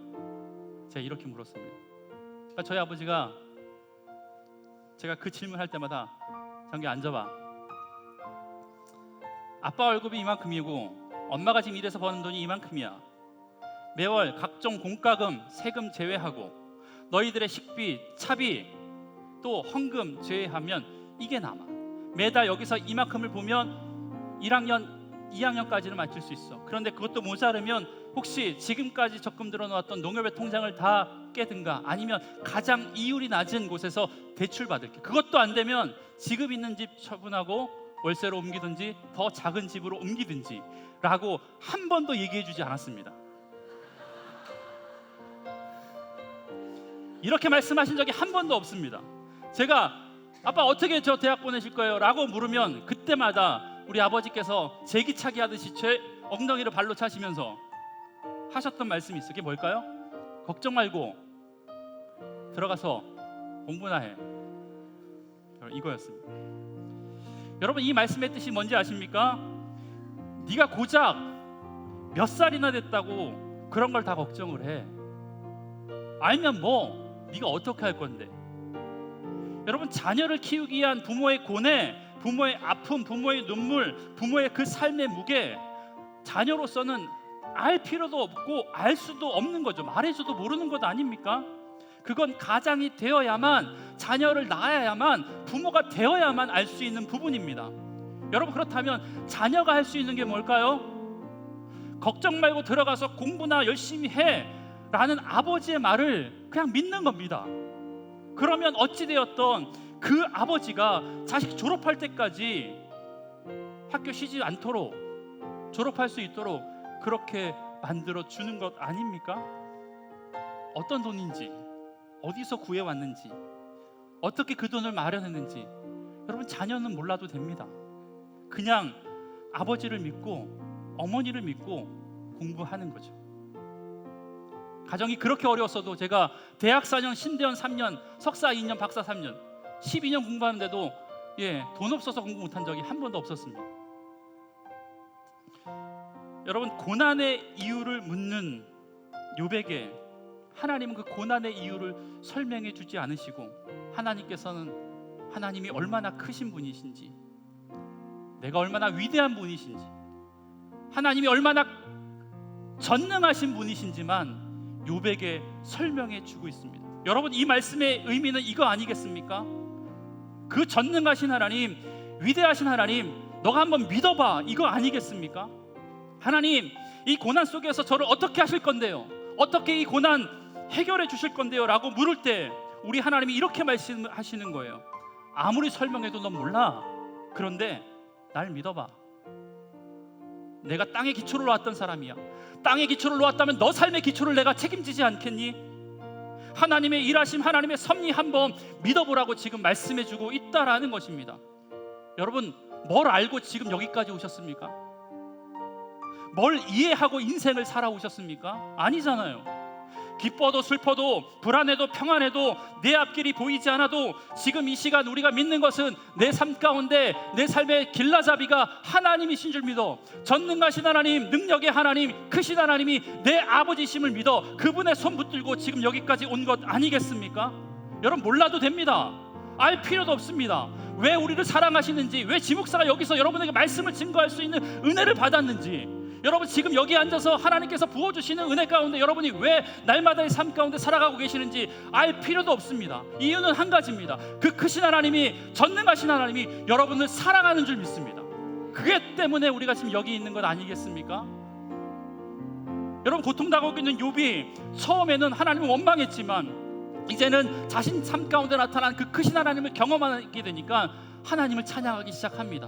제가 이렇게 물었습니다. 그러니까 저희 아버지가 제가 그 질문할 때마다 장기 앉아봐. 아빠 월급이 이만큼이고 엄마가 지금 일해서 버는 돈이 이만큼이야. 매월 각종 공과금, 세금 제외하고 너희들의 식비, 차비, 또 헌금 제외하면 이게 남아. 매달 여기서 이만큼을 보면 1학년, 2학년까지는 맞출 수 있어. 그런데 그것도 모자르면 혹시 지금까지 적금 들어놓았던 농협의 통장을 다 깨든가 아니면 가장 이율이 낮은 곳에서 대출 받을게. 그것도 안 되면 지금 있는 집 처분하고 월세로 옮기든지 더 작은 집으로 옮기든지 라고 한 번도 얘기해 주지 않았습니다. 이렇게 말씀하신 적이 한 번도 없습니다. 제가 아빠 어떻게 저 대학 보내실 거예요? 라고 물으면 그때마다 우리 아버지께서 제기차기 하듯이 제 엉덩이를 발로 차시면서 하셨던 말씀이 있어요. 그게 뭘까요? 걱정 말고 들어가서 공부나 해. 이거였습니다. 여러분, 이 말씀의 뜻이 뭔지 아십니까? 네가 고작 몇 살이나 됐다고 그런 걸 다 걱정을 해. 알면 뭐 네가 어떻게 할 건데. 여러분, 자녀를 키우기 위한 부모의 고뇌, 부모의 아픔, 부모의 눈물, 부모의 그 삶의 무게, 자녀로서는 알 필요도 없고 알 수도 없는 거죠. 말해줘도 모르는 것 아닙니까? 그건 가장이 되어야만, 자녀를 낳아야만, 부모가 되어야만 알 수 있는 부분입니다. 여러분, 그렇다면 자녀가 할 수 있는 게 뭘까요? 걱정 말고 들어가서 공부나 열심히 해 라는 아버지의 말을 그냥 믿는 겁니다. 그러면 어찌되었던 그 아버지가 자식 졸업할 때까지 학교 쉬지 않도록, 졸업할 수 있도록 그렇게 만들어 주는 것 아닙니까? 어떤 돈인지, 어디서 구해왔는지, 어떻게 그 돈을 마련했는지 여러분, 자녀는 몰라도 됩니다. 그냥 아버지를 믿고 어머니를 믿고 공부하는 거죠. 가정이 그렇게 어려웠어도 제가 대학 4년, 신대원 3년, 석사 2년, 박사 3년 12년 공부하는데도 돈 없어서 공부 못한 적이 한 번도 없었습니다. 여러분, 고난의 이유를 묻는 욥에게 하나님은 그 고난의 이유를 설명해 주지 않으시고, 하나님께서는 하나님이 얼마나 크신 분이신지, 내가 얼마나 위대한 분이신지, 하나님이 얼마나 전능하신 분이신지만 욥에게 설명해 주고 있습니다. 여러분, 이 말씀의 의미는 이거 아니겠습니까? 그 전능하신 하나님, 위대하신 하나님, 너가 한번 믿어봐, 이거 아니겠습니까? 하나님, 이 고난 속에서 저를 어떻게 하실 건데요? 어떻게 이 고난 해결해 주실 건데요? 라고 물을 때 우리 하나님이 이렇게 말씀하시는 거예요. 아무리 설명해도 넌 몰라. 그런데 날 믿어봐. 내가 땅의 기초를 놓았던 사람이야. 땅의 기초를 놓았다면 너 삶의 기초를 내가 책임지지 않겠니? 하나님의 일하심, 하나님의 섭리 한번 믿어보라고 지금 말씀해주고 있다라는 것입니다. 여러분, 뭘 알고 지금 여기까지 오셨습니까? 뭘 이해하고 인생을 살아오셨습니까? 아니잖아요. 기뻐도 슬퍼도 불안해도 평안해도 내 앞길이 보이지 않아도 지금 이 시간 우리가 믿는 것은 내 삶 가운데 내 삶의 길라잡이가 하나님이신 줄 믿어. 전능하신 하나님, 능력의 하나님, 크신 하나님이 내 아버지심을 믿어 그분의 손 붙들고 지금 여기까지 온 것 아니겠습니까? 여러분, 몰라도 됩니다. 알 필요도 없습니다. 왜 우리를 사랑하시는지, 왜 지목사가 여기서 여러분에게 말씀을 증거할 수 있는 은혜를 받았는지, 여러분 지금 여기 앉아서 하나님께서 부어주시는 은혜 가운데 여러분이 왜 날마다의 삶 가운데 살아가고 계시는지 알 필요도 없습니다. 이유는 한 가지입니다. 그 크신 하나님이, 전능하신 하나님이 여러분을 사랑하는 줄 믿습니다. 그게 때문에 우리가 지금 여기 있는 것 아니겠습니까? 여러분, 고통당하고 있는 욥이 처음에는 하나님을 원망했지만 이제는 자신 삶 가운데 나타난 그 크신 하나님을 경험하게 되니까 하나님을 찬양하기 시작합니다.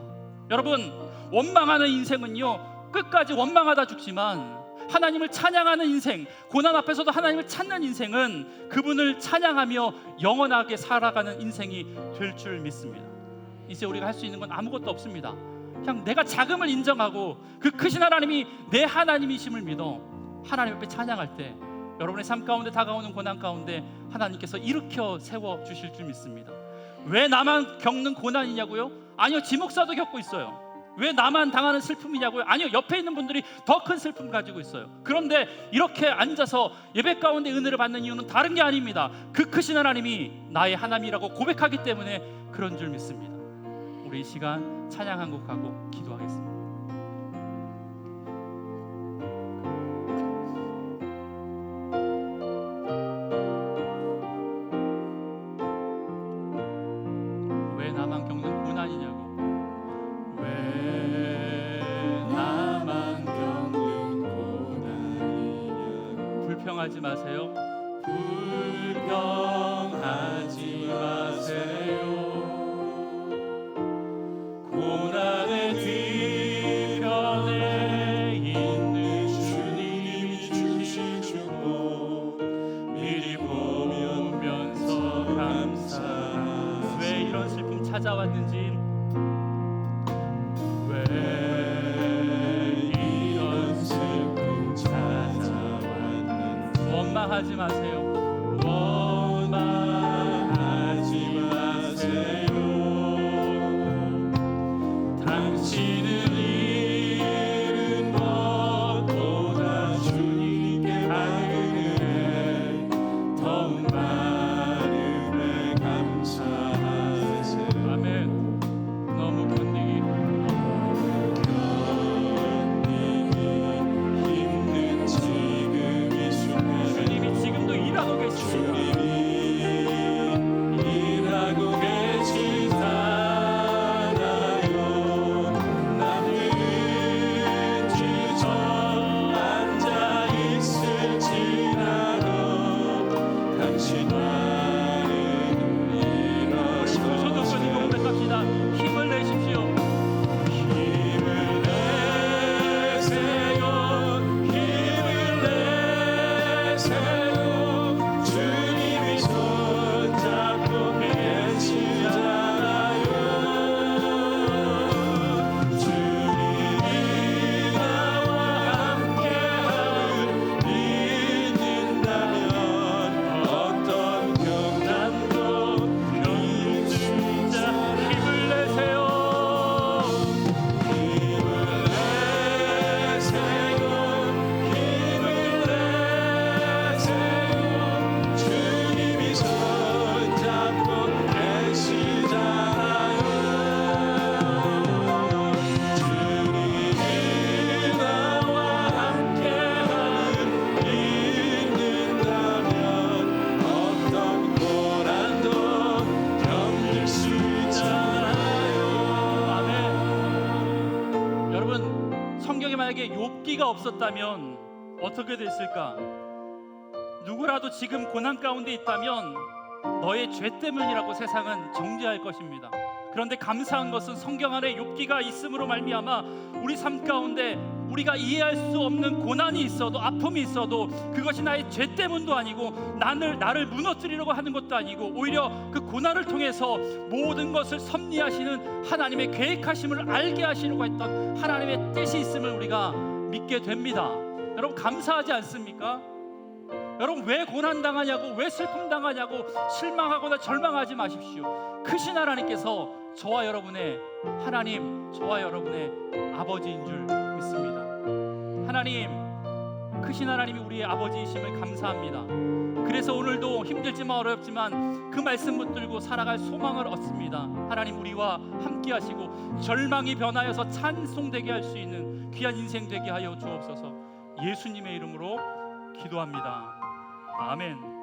여러분, 원망하는 인생은요, 끝까지 원망하다 죽지만 하나님을 찬양하는 인생, 고난 앞에서도 하나님을 찾는 인생은 그분을 찬양하며 영원하게 살아가는 인생이 될 줄 믿습니다. 이제 우리가 할 수 있는 건 아무것도 없습니다. 그냥 내가 작음을 인정하고 그 크신 하나님이 내 하나님이심을 믿어 하나님 앞에 찬양할 때 여러분의 삶 가운데 다가오는 고난 가운데 하나님께서 일으켜 세워 주실 줄 믿습니다. 왜 나만 겪는 고난이냐고요? 아니요, 지목사도 겪고 있어요. 왜 나만 당하는 슬픔이냐고요? 아니요, 옆에 있는 분들이 더 큰 슬픔 가지고 있어요. 그런데 이렇게 앉아서 예배 가운데 은혜를 받는 이유는 다른 게 아닙니다. 그 크신 하나님이 나의 하나님이라고 고백하기 때문에 그런 줄 믿습니다. 우리 이 시간 찬양 한 곡 하고 기도하겠습니다. 왜 나만 겪는 고난이냐고, 불평하지 마세요. 불평하지 마세요. 고난의 뒤편에 있는 주님이 주신 축복 미리 보면서 감사. 왜 이런 슬픔 찾아왔는지, 왜 이런 슬픔 찾아왔는지 원망하지 마세요. 원망하지 만약에 욥기가 없었다면 어떻게 됐을까? 누구라도 지금 고난 가운데 있다면 너의 죄 때문이라고 세상은 정죄할 것입니다. 그런데 감사한 것은 성경 안에 욥기가 있음으로 말미암아 우리 삶 가운데 우리가 이해할 수 없는 고난이 있어도, 아픔이 있어도 그것이 나의 죄 때문도 아니고 나를 무너뜨리려고 하는 것도 아니고 오히려 그 고난을 통해서 모든 것을 섭리하시는 하나님의 계획하심을 알게 하시려고 했던 하나님의 뜻이 있음을 우리가 믿게 됩니다. 여러분, 감사하지 않습니까? 여러분, 왜 고난 당하냐고, 왜 슬픔 당하냐고 실망하거나 절망하지 마십시오. 크신 하나님께서 저와 여러분의 하나님, 저와 여러분의 아버지인 줄 믿습니다. 하나님, 크신 하나님이 우리의 아버지이심을 감사합니다. 그래서 오늘도 힘들지만 어렵지만 그 말씀 붙들고 살아갈 소망을 얻습니다. 하나님, 우리와 함께 하시고 절망이 변하여서 찬송되게 할 수 있는 귀한 인생 되게 하여 주옵소서. 예수님의 이름으로 기도합니다. 아멘.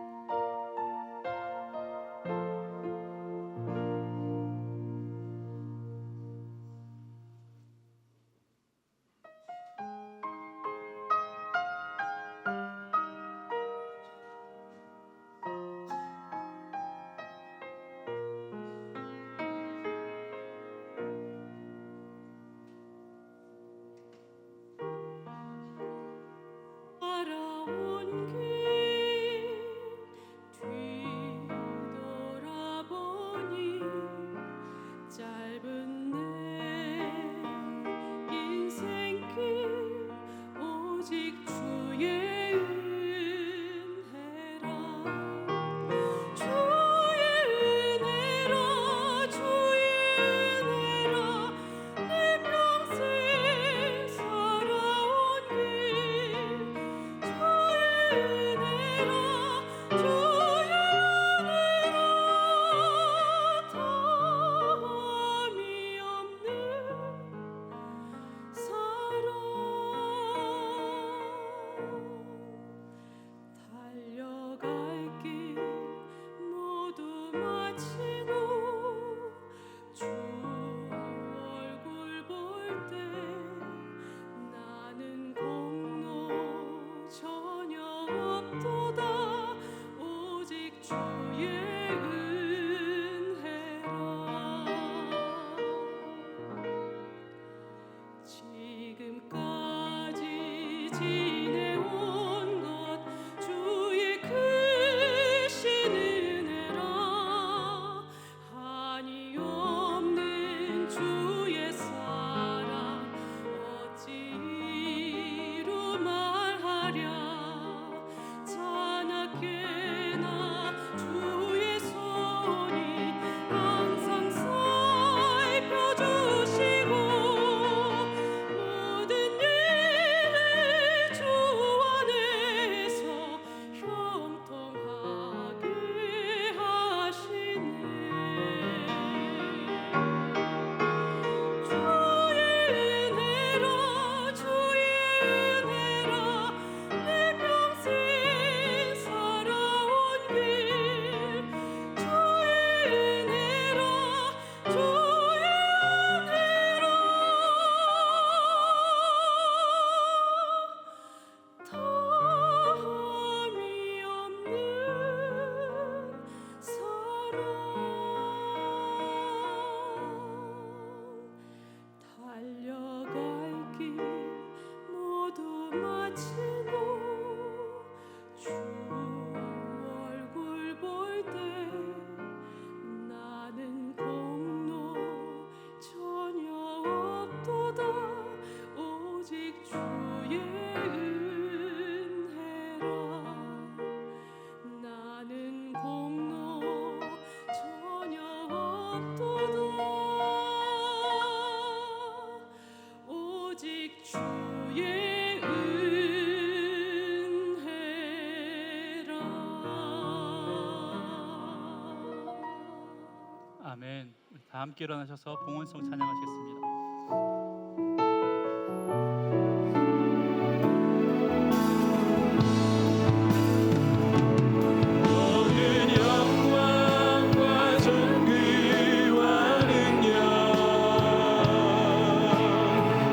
아멘. 우리 다 함께 일어나셔서 봉헌성 찬양하시겠습니다.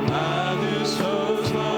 받으소서.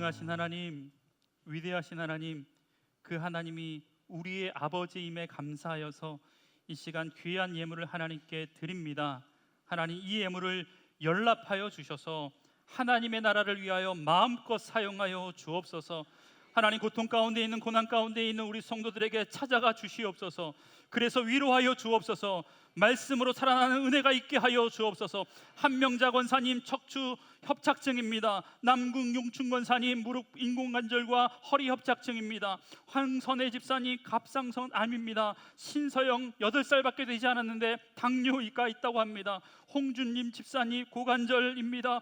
전능하신 하나님, 위대하신 하나님, 그 하나님이 우리의 아버지임에 감사하여서 이 시간 귀한 예물을 하나님께 드립니다. 하나님, 이 예물을 연락하여 주셔서 하나님의 나라를 위하여 마음껏 사용하여 주옵소서. 하나님, 고통 가운데 있는, 고난 가운데 있는 우리 성도들에게 찾아가 주시옵소서. 그래서 위로하여 주옵소서. 말씀으로 살아나는 은혜가 있게 하여 주옵소서. 한명자 권사님 척추 협착증입니다. 남궁 용춘 권사님 무릎 인공관절과 허리 협착증입니다. 황선혜 집사님 갑상선 암입니다. 신서영 8살밖에 되지 않았는데 당뇨가 있다고 합니다. 홍준님 집사님 고관절입니다.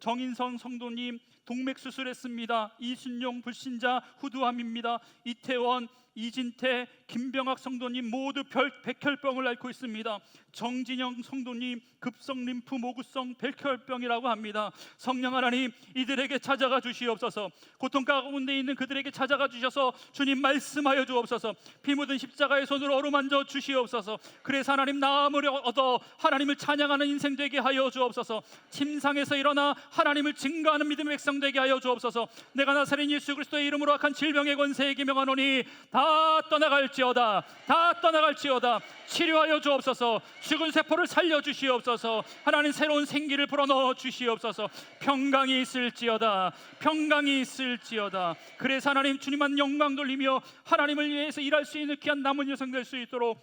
정인성 성도님 동맥 수술했습니다. 이순용 불신자 후두암입니다. 이태원, 이진태, 김병학 성도님 모두 백혈병을 앓고 있습니다. 정진영 성도님 급성 림프 모구성 백혈병이라고 합니다. 성령 하나님, 이들에게 찾아가 주시옵소서. 고통 가운데 있는 그들에게 찾아가 주셔서 주님 말씀하여 주옵소서. 피 묻은 십자가의 손으로 어루만져 주시옵소서. 그래서 하나님 나음을 얻어 하나님을 찬양하는 인생 되게 하여 주옵소서. 침상에서 일어나 하나님을 증거하는 믿음의 백성 되게 하여 주옵소서. 내가 나사렛 예수 그리스도의 이름으로 악한 질병의 권세에 기명하노니 다 떠나갈지어다. 다 떠나갈지어다. 치료하여 주옵소서. 죽은 세포를 살려 주시옵소서. 하나님, 새로운 생기를 불어넣어 주시옵소서. 평강이 있을지어다. 평강이 있을지어다. 그래서 하나님, 주님만 영광 돌리며 하나님을 위해서 일할 수 있는 귀한 남은 여성 될 수 있도록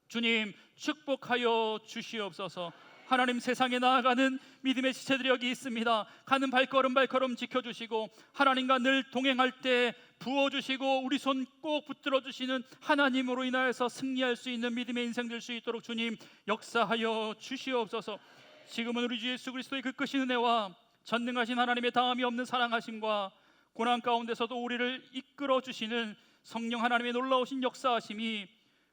주님 축복하여 주시옵소서. 하나님, 세상에 나아가는 믿음의 지체들이 여기 있습니다. 가는 발걸음 발걸음 지켜주시고 하나님과 늘 동행할 때 부어주시고 우리 손 꼭 붙들어 주시는 하나님으로 인하여서 승리할 수 있는 믿음의 인생 될 수 있도록 주님 역사하여 주시옵소서. 지금은 우리 주 예수 그리스도의 그 크신 은혜와 전능하신 하나님의 다함이 없는 사랑하심과 고난 가운데서도 우리를 이끌어 주시는 성령 하나님의 놀라우신 역사하심이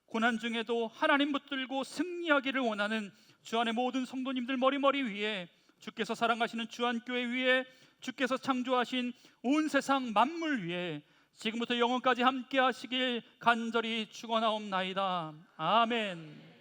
고난 중에도 하나님 붙들고 승리하기를 원하는 주 안의 모든 성도님들 머리 위에, 주께서 사랑하시는 주안교회 위에, 주께서 창조하신 온 세상 만물 위에 지금부터 영원까지 함께 하시길 간절히 축원하옵나이다. 아멘.